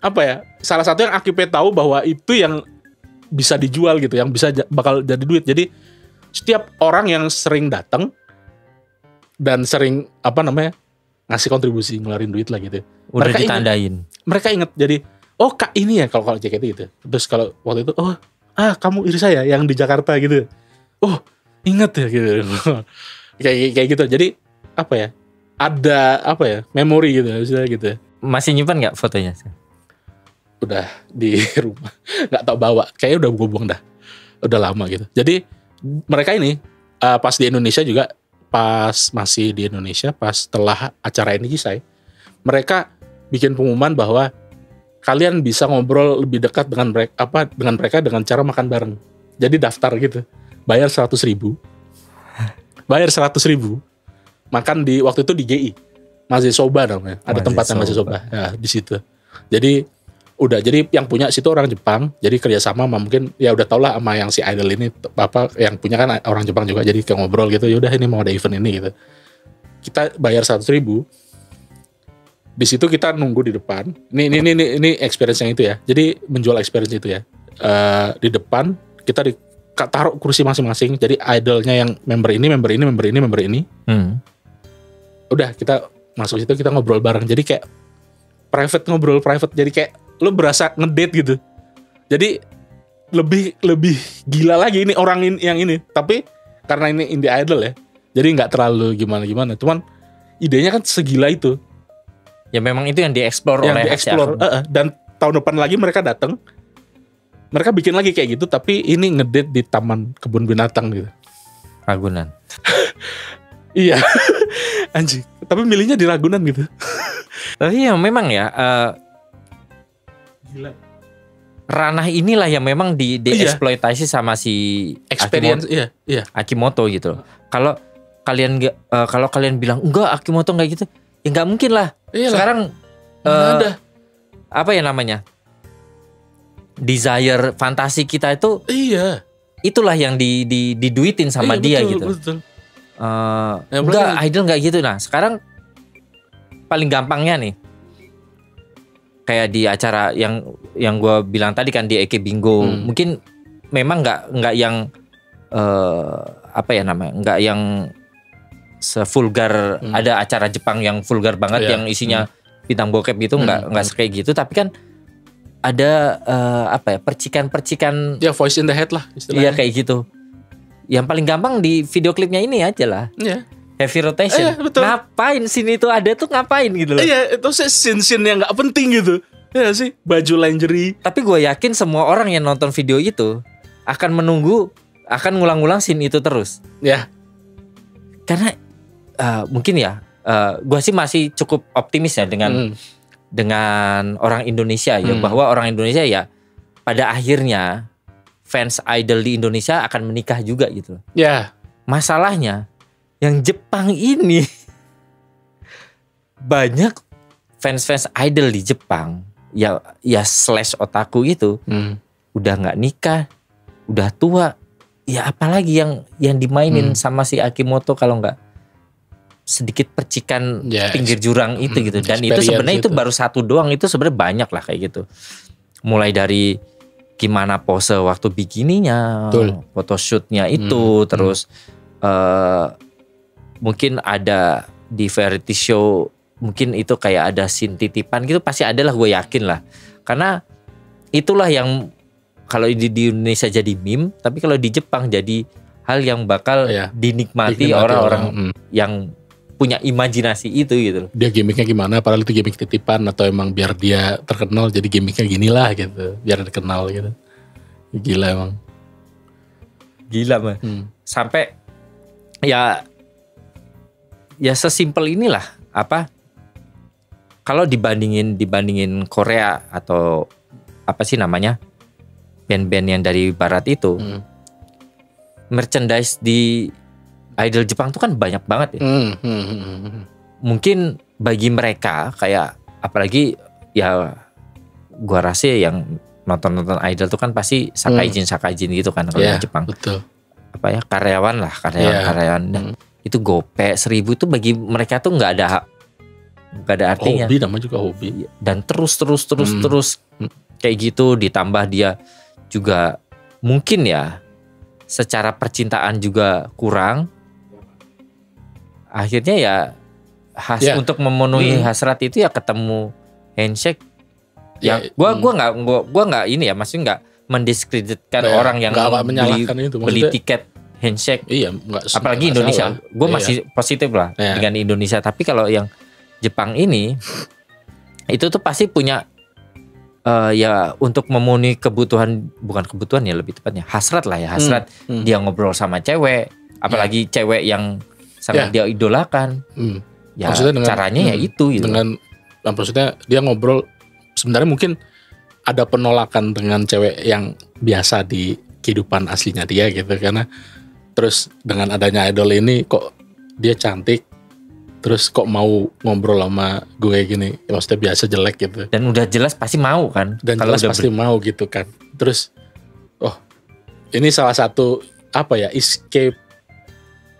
apa ya? Salah satu yang Akipe tahu bahwa itu yang bisa dijual gitu, yang bisa bakal jadi duit. Jadi setiap orang yang sering datang dan sering ngasih kontribusi, ngeluarin duit lah gitu. Udah mereka ditandain. Mereka inget, jadi Kak ini ya kalau JKT gitu. Terus kalau waktu itu kamu Irsa ya yang di Jakarta gitu. Inget ya gitu. kayak gitu. Jadi ada memori gitu gitu. Masih nyimpan nggak fotonya? Udah di rumah, nggak tahu bawa. Kayaknya udah gue buang dah. Udah lama gitu. Jadi mereka ini pas di Indonesia juga. Pas masih di Indonesia, pas setelah acara ini selesai, mereka bikin pengumuman bahwa kalian bisa ngobrol lebih dekat dengan mereka dengan cara makan bareng. Jadi daftar gitu, bayar 100.000, makan di waktu itu di GI, Masih Soba namanya. Ada tempatnya Masih Soba. Ya, di situ. Jadi yang punya situ orang Jepang. Jadi kerjasama sama mungkin ya udah tau lah sama yang si Idol ini apa yang punya kan orang Jepang juga. Jadi kayak ngobrol gitu. Ya udah ini mau ada event ini gitu. Kita bayar 100.000. Di situ kita nunggu di depan. Ini experience yang itu ya. Jadi menjual experience itu ya. Di depan kita taruh kursi masing-masing. Jadi idolnya yang member ini. Udah kita masuk situ kita ngobrol bareng. Jadi kayak ngobrol private. Jadi kayak lu berasa ngedate gitu. Jadi lebih gila lagi ini orang yang ini. Tapi karena ini indie idol ya. Jadi nggak terlalu gimana-gimana. Cuman idenya kan segila itu. Ya memang itu yang dieksplor oleh dan tahun depan lagi mereka datang. Mereka bikin lagi kayak gitu. Tapi ini ngedate di Taman Kebun Binatang gitu. Ragunan. Iya. Anjing. Tapi milihnya di Ragunan gitu. Tapi ya memang ya gila. Ranah inilah yang memang dieksploitasi sama si experience Akimoto gitu. Kalau kalian bilang enggak Akimoto enggak gitu, ya enggak mungkin lah. Iyalah. Sekarang ada apa ya namanya? Desire fantasi kita itu itulah yang diduitin sama dia betul, gitu. Betul. Enggak idol enggak gitu. Nah, sekarang paling gampangnya nih kayak di acara yang gue bilang tadi kan di Eke Bingo, mungkin memang nggak yang apa ya namanya, nggak yang sevulgar ada acara Jepang yang vulgar banget yang isinya bintang bokep gitu, nggak kayak gitu, tapi kan ada apa ya percikan ya voice in the head lah istilahnya. Iya kayak gitu. Yang paling gampang di video klipnya ini aja lah. Iya. Heavy rotation. Ngapain scene itu ada tuh ngapain gitu loh. Iya, itu scene yang gak penting gitu. Ya sih, baju lingerie. Tapi gue yakin semua orang yang nonton video itu akan ngulang-ulang scene itu terus. Ya. Karena mungkin ya, gue sih masih cukup optimis ya dengan orang Indonesia ya, bahwa orang Indonesia ya pada akhirnya fans idol di Indonesia akan menikah juga gitu. Ya. Masalahnya yang Jepang ini banyak fans idol di Jepang ya slash otaku itu udah nggak nikah, udah tua, ya apalagi yang dimainin sama si Akimoto kalau nggak sedikit percikan pinggir jurang itu gitu. Dan itu sebenarnya itu baru satu doang, itu sebenarnya banyak lah kayak gitu. Mulai dari gimana pose waktu bikininya, photoshootnya itu, terus mungkin ada di variety show, mungkin itu kayak ada scene titipan gitu, pasti ada lah, gue yakin lah. Karena itulah yang kalau di Indonesia jadi meme, tapi kalau di Jepang jadi hal yang bakal dinikmati orang-orang yang punya imajinasi itu gitu. Dia gimmicknya gimana, padahal itu gimmick titipan atau emang biar dia terkenal jadi gimmicknya ginilah gitu, biar dikenal gitu. Gila emang. Gila mah. Sampai ya sesimpel inilah apa, kalau dibandingin Korea atau apa sih namanya band-band yang dari barat itu, merchandise di idol Jepang tuh kan banyak banget ya. Mungkin bagi mereka kayak, apalagi ya gua rasa yang nonton idol tuh kan pasti sakaijin gitu kan kalau di Jepang. Betul. Apa ya, karyawan dan itu gope 1.000 itu bagi mereka tuh nggak ada artinya. Hobi, namanya juga hobi. Dan terus kayak gitu, ditambah dia juga mungkin ya secara percintaan juga kurang. Akhirnya ya untuk memenuhi hasrat itu ya ketemu handshake. Ya gua nggak ini ya, maksudnya nggak mendiskreditkan orang yang beli tiket handshake. Iya, apalagi Indonesia. Gue masih positif lah dengan Indonesia. Tapi kalau yang Jepang ini itu tuh pasti punya ya untuk memenuhi kebutuhan, bukan kebutuhan ya lebih tepatnya hasrat lah ya, hasrat dia ngobrol sama cewek, apalagi cewek yang sangat dia idolakan. Ya dengan, caranya ya itu gitu. Maksudnya dia ngobrol, sebenarnya mungkin ada penolakan dengan cewek yang biasa di kehidupan aslinya dia gitu, karena terus dengan adanya idol ini kok dia cantik, Terus kok mau ngobrol sama gue gini, ya maksudnya biasa jelek gitu. Dan udah jelas pasti mau kan. Dan Kalau jelas udah pasti mau gitu kan. Terus, oh ini salah satu apa ya, escape,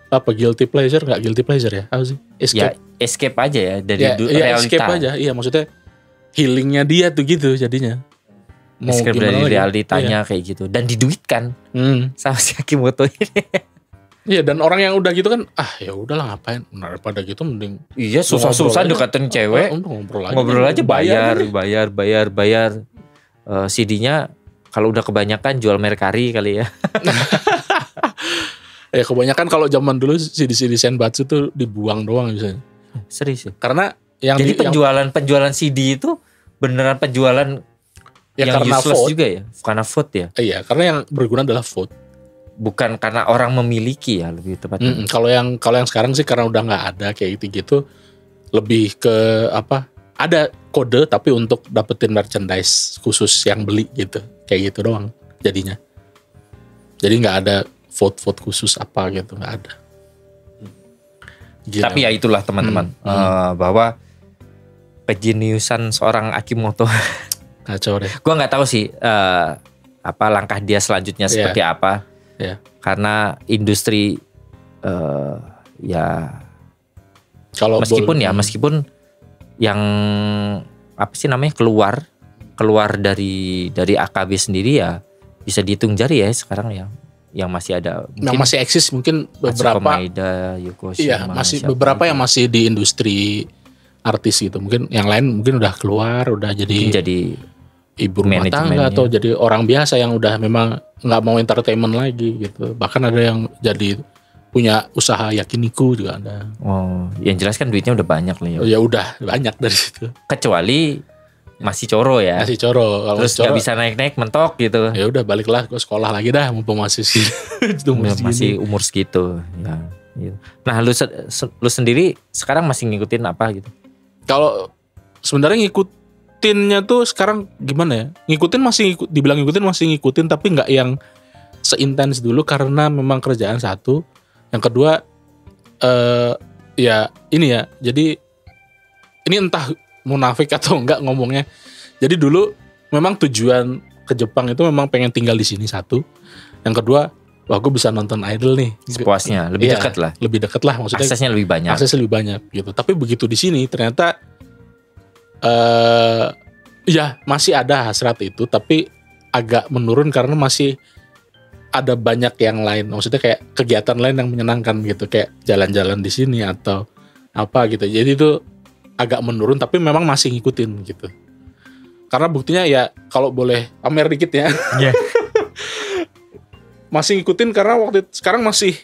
apa guilty pleasure, nggak guilty pleasure ya? Apa sih? ya Escape. escape aja ya dari Ya, realita. escape aja. Iya maksudnya healingnya dia tuh gitu jadinya. Mau Escape gimana dari lagi? realitanya kayak gitu. Dan diduitkan sama si Akimoto ini. Iya, dan orang yang udah gitu kan, ya udahlah ngapain, daripada gitu mending Iya, susah-susah ngobrol aja. deketin cewek. Ngobrol aja bayar. CD-nya kalau udah kebanyakan jual Mercari kali ya. Ya kebanyakan kalau zaman dulu CD Senbatsu tuh dibuang doang misalnya. Serius ya? Karena yang Jadi penjualan CD itu beneran penjualan ya yang karena useless vote juga ya? Karena vote ya? Iya, karena yang berguna adalah vote. Bukan karena orang memiliki ya lebih tepatnya. Kalau yang sekarang sih karena udah nggak ada kayak gitu lebih ke apa? Ada kode tapi untuk dapetin merchandise khusus yang beli gitu, kayak gitu doang jadinya. Jadi nggak ada vote khusus apa gitu, nggak ada. Gitu. Tapi ya itulah teman-teman bahwa kejeniusan seorang Akimoto. Kacau deh. Gua nggak tahu sih apa langkah dia selanjutnya seperti apa. Yeah. Karena industri ya kalau meskipun yang apa sih namanya keluar dari AKB sendiri ya bisa dihitung jari ya sekarang ya yang masih ada yang masih eksis mungkin beberapa Maeda, Yokoshima, iya masih beberapa yang masih di industri artis gitu, mungkin yang lain mungkin udah keluar udah jadi ibu rumah tangga atau jadi orang biasa yang udah memang nggak mau entertainment lagi gitu. Bahkan ada yang jadi punya usaha yakiniku juga ada. Oh, yang jelas kan duitnya udah banyak lah ya. Ya udah banyak dari situ. Kecuali masih coro ya. Masih coro. Kalau terus nggak bisa naik-naik mentok gitu. Ya udah baliklah ke sekolah lagi dah mumpung masih masih umur segitu. Ya, gitu. Nah lu sendiri sekarang masih ngikutin apa gitu? Kalau sebenarnya ngikutinnya tuh sekarang gimana ya? Dibilang ngikutin masih ngikutin tapi nggak yang seintens dulu karena memang kerjaan satu. Yang kedua ya ini ya. Jadi ini entah munafik atau enggak ngomongnya. Jadi dulu memang tujuan ke Jepang itu memang pengen tinggal di sini satu. Yang kedua, wah gue bisa nonton idol nih. Sepuasnya, lebih dekat lah. Lebih dekat lah maksudnya. Aksesnya lebih banyak. Aksesnya lebih banyak gitu. Tapi begitu di sini ternyata ya masih ada hasrat itu tapi agak menurun karena masih ada banyak yang lain. Maksudnya kayak kegiatan lain yang menyenangkan gitu, kayak jalan-jalan di sini atau apa gitu. Jadi itu agak menurun tapi memang masih ngikutin gitu. Karena buktinya ya kalau boleh pamer dikit ya. Yeah. Masih ngikutin karena sekarang masih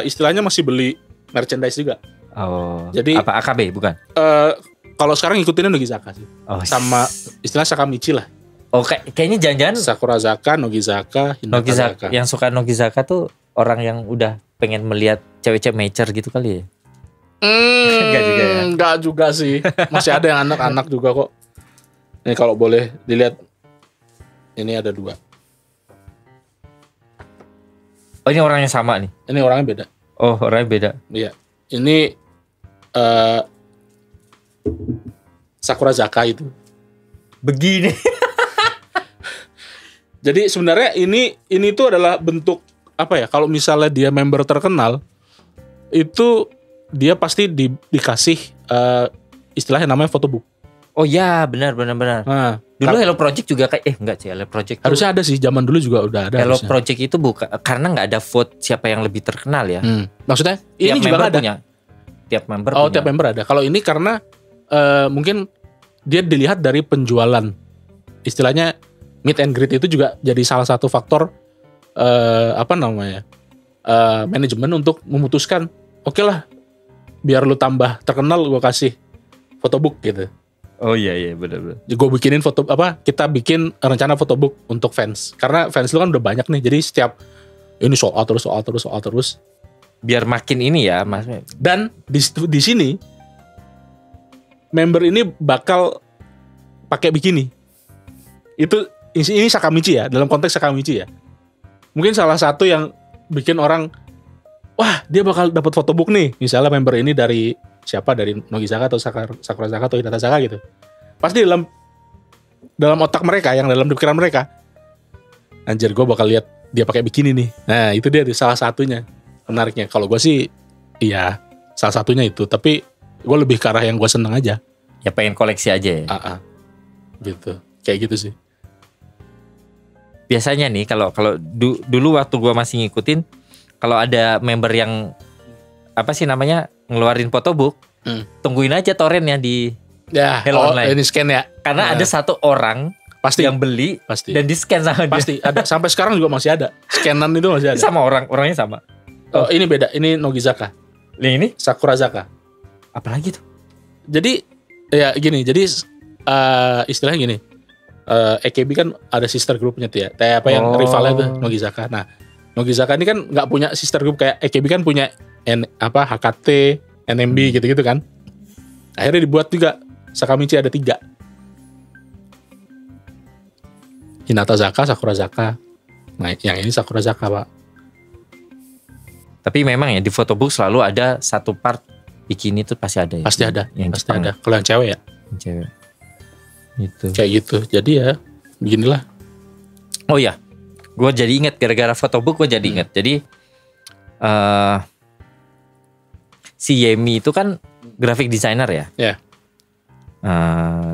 istilahnya masih beli merchandise juga. Oh. Jadi apa AKB bukan? Kalau sekarang ngikutinnya Nogizaka sih. Oh, sama istilah Sakamichi lah. Oh kayaknya jangan-jangan Sakurazaka, Nogizaka, Hinata. Yang suka Nogizaka tuh orang yang udah pengen melihat cewek-cewek mature gitu kali ya. Enggak juga ya? Enggak juga sih. Masih ada yang anak-anak juga kok. Ini kalau boleh dilihat, ini ada 2. Oh ini orangnya sama nih? Ini orangnya beda. Oh orangnya beda. Iya. Ini Sakurazaka itu. Begini. Jadi sebenarnya ini tuh adalah bentuk apa ya? Kalau misalnya dia member terkenal, itu dia pasti dikasih istilahnya namanya photobook. Oh ya benar. Nah, dulu Hello Project juga kayak enggak sih Hello Project tuh, harusnya ada sih, zaman dulu juga udah ada. Hello harusnya. Project itu bukan karena nggak ada vote siapa yang lebih terkenal ya. Maksudnya Tiap ini juga ada. punya. Tiap member Oh punya. tiap member ada. Kalau ini karena mungkin dia dilihat dari penjualan. Istilahnya meet and greet itu juga jadi salah satu faktor manajemen untuk memutuskan oke lah biar lu tambah terkenal gue kasih photobook gitu. Oh iya benar. Gue bikinin kita bikin rencana photobook untuk fans. Karena fans lu kan udah banyak nih. Jadi setiap ini soal terus. Biar makin ini ya Mas. Dan di sini member ini bakal pakai bikini. Ini Sakamichi ya, dalam konteks Sakamichi ya. Mungkin salah satu yang bikin orang wah, dia bakal dapat photobook nih. Misalnya member ini dari siapa dari Nogizaka atau Sakurazaka atau Hinata Zaka gitu. Pasti dalam otak mereka, yang dalam pikiran mereka, anjir gue bakal lihat dia pakai bikini nih. Nah itu dia salah satunya menariknya. Kalau gue sih iya salah satunya itu, tapi gue lebih ke arah yang gue seneng aja. Ya pengen koleksi aja ya. Gitu, kayak gitu sih. Biasanya nih kalau dulu waktu gue masih ngikutin, kalau ada member yang apa sih namanya ngeluarin photobook, tungguin aja torrentnya di Hello Online. Ini scan ya. Karena ada satu orang pasti yang beli pasti. Dan di scan sama dia. Pasti ada, sampai sekarang juga masih ada. Scanan itu masih ada. Sama orangnya sama. Oh, ini beda. Ini Nogizaka. Ini Sakurazaka. Apalagi tuh? Jadi ya gini, jadi istilahnya gini. AKB kan ada sister groupnya tuh ya. Kayak apa yang rivalnya tuh Nogizaka. Nah, Nogizaka ini kan nggak punya sister group kayak AKB kan punya HKT, NMB gitu-gitu kan. Akhirnya dibuat juga Sakamichi ada 3. Hinata Zaka, Sakurazaka. Nah, yang ini Sakurazaka, Pak. Tapi memang ya di photobook selalu ada satu part bikini tuh pasti ada ya. Pasti ada. Yang pasti ada. Kalau yang cewek ya. Yang cewek. Gitu. Kayak gitu. Jadi ya beginilah. Oh ya, gue jadi inget gara-gara photobook gue jadi inget. Jadi si Yemi itu kan graphic designer ya. Ya.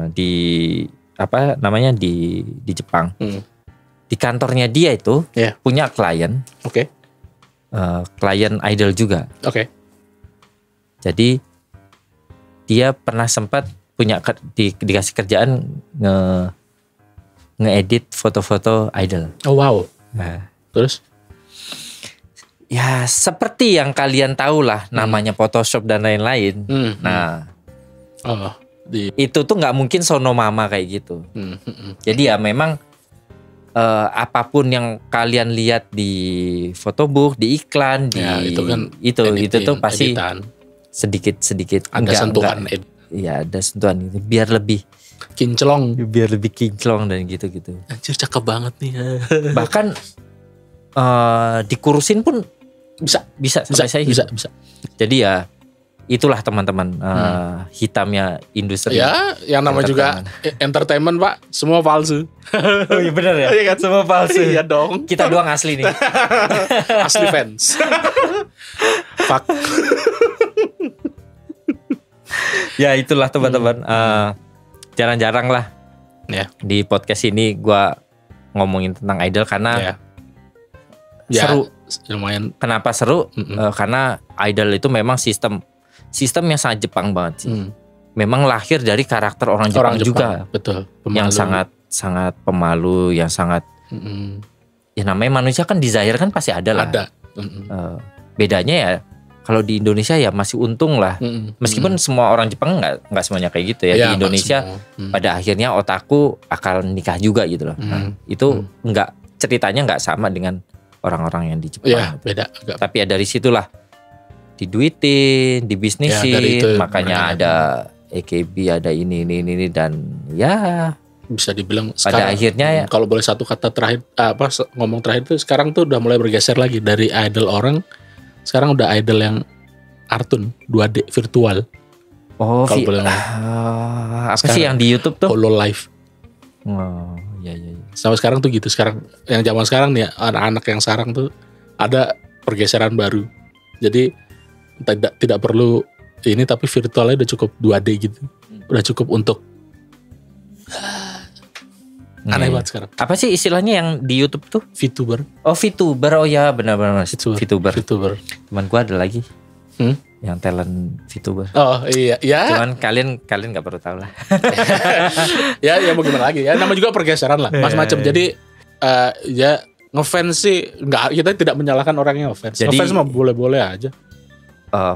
Di apa namanya di Jepang. Di kantornya dia itu punya klien. Oke. Klien idol juga. Oke. Jadi dia pernah sempat punya dikasih kerjaan ngeedit foto-foto idol. Oh wow. Nah, terus? Ya seperti yang kalian tahu lah namanya Photoshop dan lain-lain. Nah, itu tuh nggak mungkin sono mama kayak gitu. Jadi ya memang apapun yang kalian lihat di photobook, di iklan, itu kan itu tuh pasti sedikit ada sentuhan. Iya ada sentuhan gitu biar lebih kinclong, dan gitu. Anjir cakep banget nih. Bahkan dikurusin pun bisa. Jadi ya itulah teman-teman hitamnya industri. Ya, yang nama juga entertainment Pak, semua palsu. Oh iya benar ya. Iya kan? Semua palsu. Iya dong. Kita doang asli nih. Asli fans. Fuck. Ya itulah teman-teman. Jarang-jarang lah. Ya. Di Di podcast ini gue ngomongin tentang idol karena seru. Lumayan. Kenapa seru? Karena idol itu memang sistem yang sangat Jepang banget sih. Memang lahir dari karakter orang Jepang juga. Betul. Pemalu. Yang sangat pemalu, yang sangat ya namanya manusia kan desire kan pasti ada lah. Ada. Bedanya ya kalau di Indonesia ya masih untung lah. Meskipun semua orang Jepang nggak semuanya kayak gitu ya. Di Indonesia pada akhirnya otaku akan nikah juga gitu loh. Nah, itu ceritanya nggak sama dengan orang-orang yang di Jepang. Iya, beda. Tapi ya dari situlah diduitin, dibisnisin, makanya ada AKB, ada ini dan ya bisa dibilang pada sekarang, akhirnya ya, kalau boleh satu kata terakhir ngomong terakhir itu sekarang tuh udah mulai bergeser lagi dari idol orang, sekarang udah idol yang kartun 2D virtual. Oh, kalau boleh ngomong. Apa sekarang, sih yang di YouTube tuh? Hololive. Oh, iya. Sampai sekarang tuh gitu. Sekarang yang zaman sekarang nih anak-anak yang sekarang tuh ada pergeseran baru. Jadi tidak perlu ini tapi virtualnya udah cukup 2D gitu. Udah cukup untuk aneh banget sekarang. Apa sih istilahnya yang di YouTube tuh? VTuber. Oh, VTuber. Oh ya, benar-benar VTuber. Teman gua ada lagi. Yang talent VTuber. Oh iya, ya. Cuman kalian enggak perlu tahu lah. ya mau gimana lagi? Ya nama juga pergeseran lah, macam-macam. Jadi ya ngefans sih kita tidak menyalahkan orang yang ngefans. Ngefans mah boleh-boleh aja.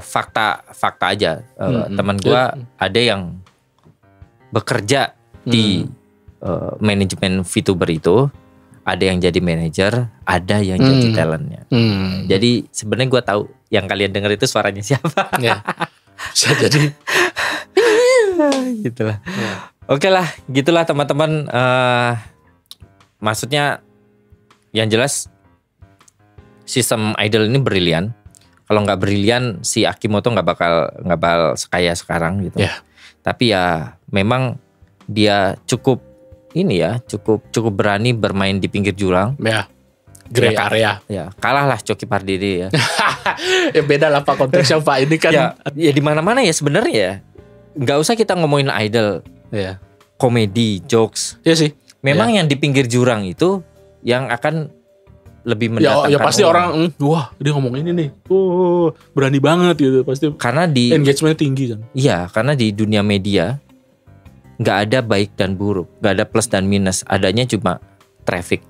Fakta aja. Teman gue ada yang bekerja di manajemen VTuber itu, ada yang jadi manajer, ada yang jadi talentnya. Jadi sebenarnya gue tahu yang kalian dengar itu suaranya siapa. Ya, bisa jadi. Gitulah. Oke lah, gitulah teman-teman. Maksudnya yang jelas sistem idol ini brilian. kalau nggak brilian si Akimoto nggak bakal sekaya sekarang gitu. Ya. Tapi ya memang dia cukup berani bermain di pinggir jurang. Ya. Grey area. Ya, kalah lah Coki Pardede ya. Ya beda lah Pak konteksnya Pak, ini kan. Ya di mana-mana ya sebenarnya ya. Nggak usah kita ngomongin idol. Ya. Komedi, jokes. Iya sih. Memang yang di pinggir jurang itu yang akan lebih mendatangkan. Ya pasti orang, wah dia ngomong ini nih, berani banget gitu pasti. Karena di engagementnya tinggi kan. Iya, karena di dunia media nggak ada baik dan buruk, nggak ada plus dan minus, adanya cuma traffic,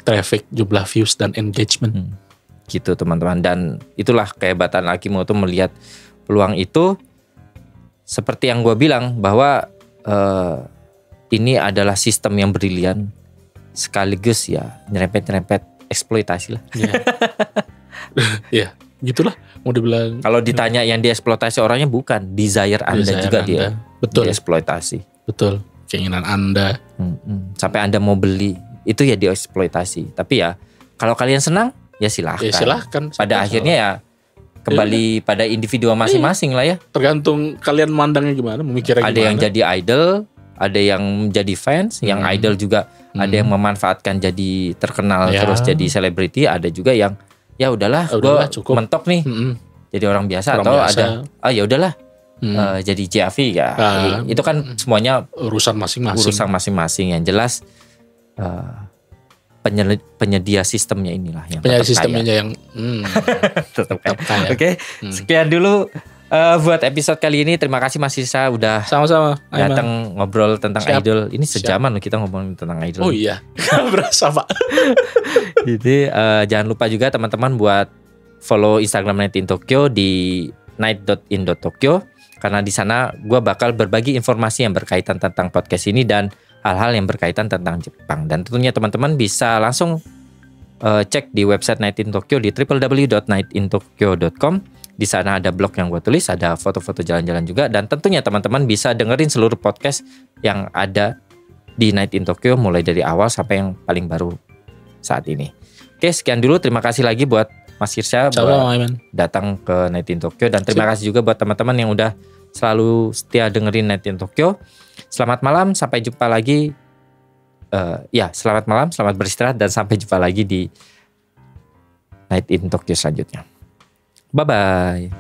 jumlah views dan engagement. Gitu teman-teman. Dan itulah kehebatan Akimoto melihat peluang itu. Seperti yang gue bilang bahwa ini adalah sistem yang brilian, sekaligus ya nyerempet eksploitasi lah. Ya, gitulah mau dibilang. Kalau ditanya yang dieksploitasi orangnya bukan desire Anda juga Anda. Dia. Betul. Dieksploitasi. Betul. Keinginan Anda. Sampai Anda mau beli itu ya dieksploitasi. Tapi ya kalau kalian senang ya silahkan. Ya silahkan. Pada akhirnya ya kembali pada individu masing-masing lah ya. Tergantung kalian mandangnya gimana, memikirnya gimana. Ada yang jadi idol, ada yang jadi fans, yang idol juga ada yang memanfaatkan jadi terkenal terus jadi selebriti, ada juga yang ya udahlah gue mentok nih jadi orang biasa atau ada ya udahlah jadi JAV ya. Itu kan semuanya urusan masing-masing. Yang jelas penyedia sistemnya inilah yang penyedia sistemnya yang tetap kaya. Oke, sekian dulu buat episode kali ini. Terima kasih Mas Sisa udah sama-sama datang ngobrol tentang idol. Ini sejaman loh kita ngomongin tentang idol. Oh iya, berasa Pak. Jadi jangan lupa juga teman-teman buat follow Instagram Night in Tokyo di night.in.tokyo, karena di sana gue bakal berbagi informasi yang berkaitan tentang podcast ini dan hal-hal yang berkaitan tentang Jepang. Dan tentunya teman-teman bisa langsung cek di website Night in Tokyo di www.nightintokyo.com. Di sana ada blog yang gue tulis, ada foto-foto jalan-jalan juga, dan tentunya teman-teman bisa dengerin seluruh podcast yang ada di Night in Tokyo mulai dari awal sampai yang paling baru saat ini. Oke, sekian dulu. Terima kasih lagi buat Mas Hirsya buat datang ke Night in Tokyo, dan terima kasih juga buat teman-teman yang udah selalu setia dengerin Night in Tokyo. Selamat malam, sampai jumpa lagi. Selamat malam, selamat beristirahat, dan sampai jumpa lagi di Night in Tokyo selanjutnya. Bye-bye.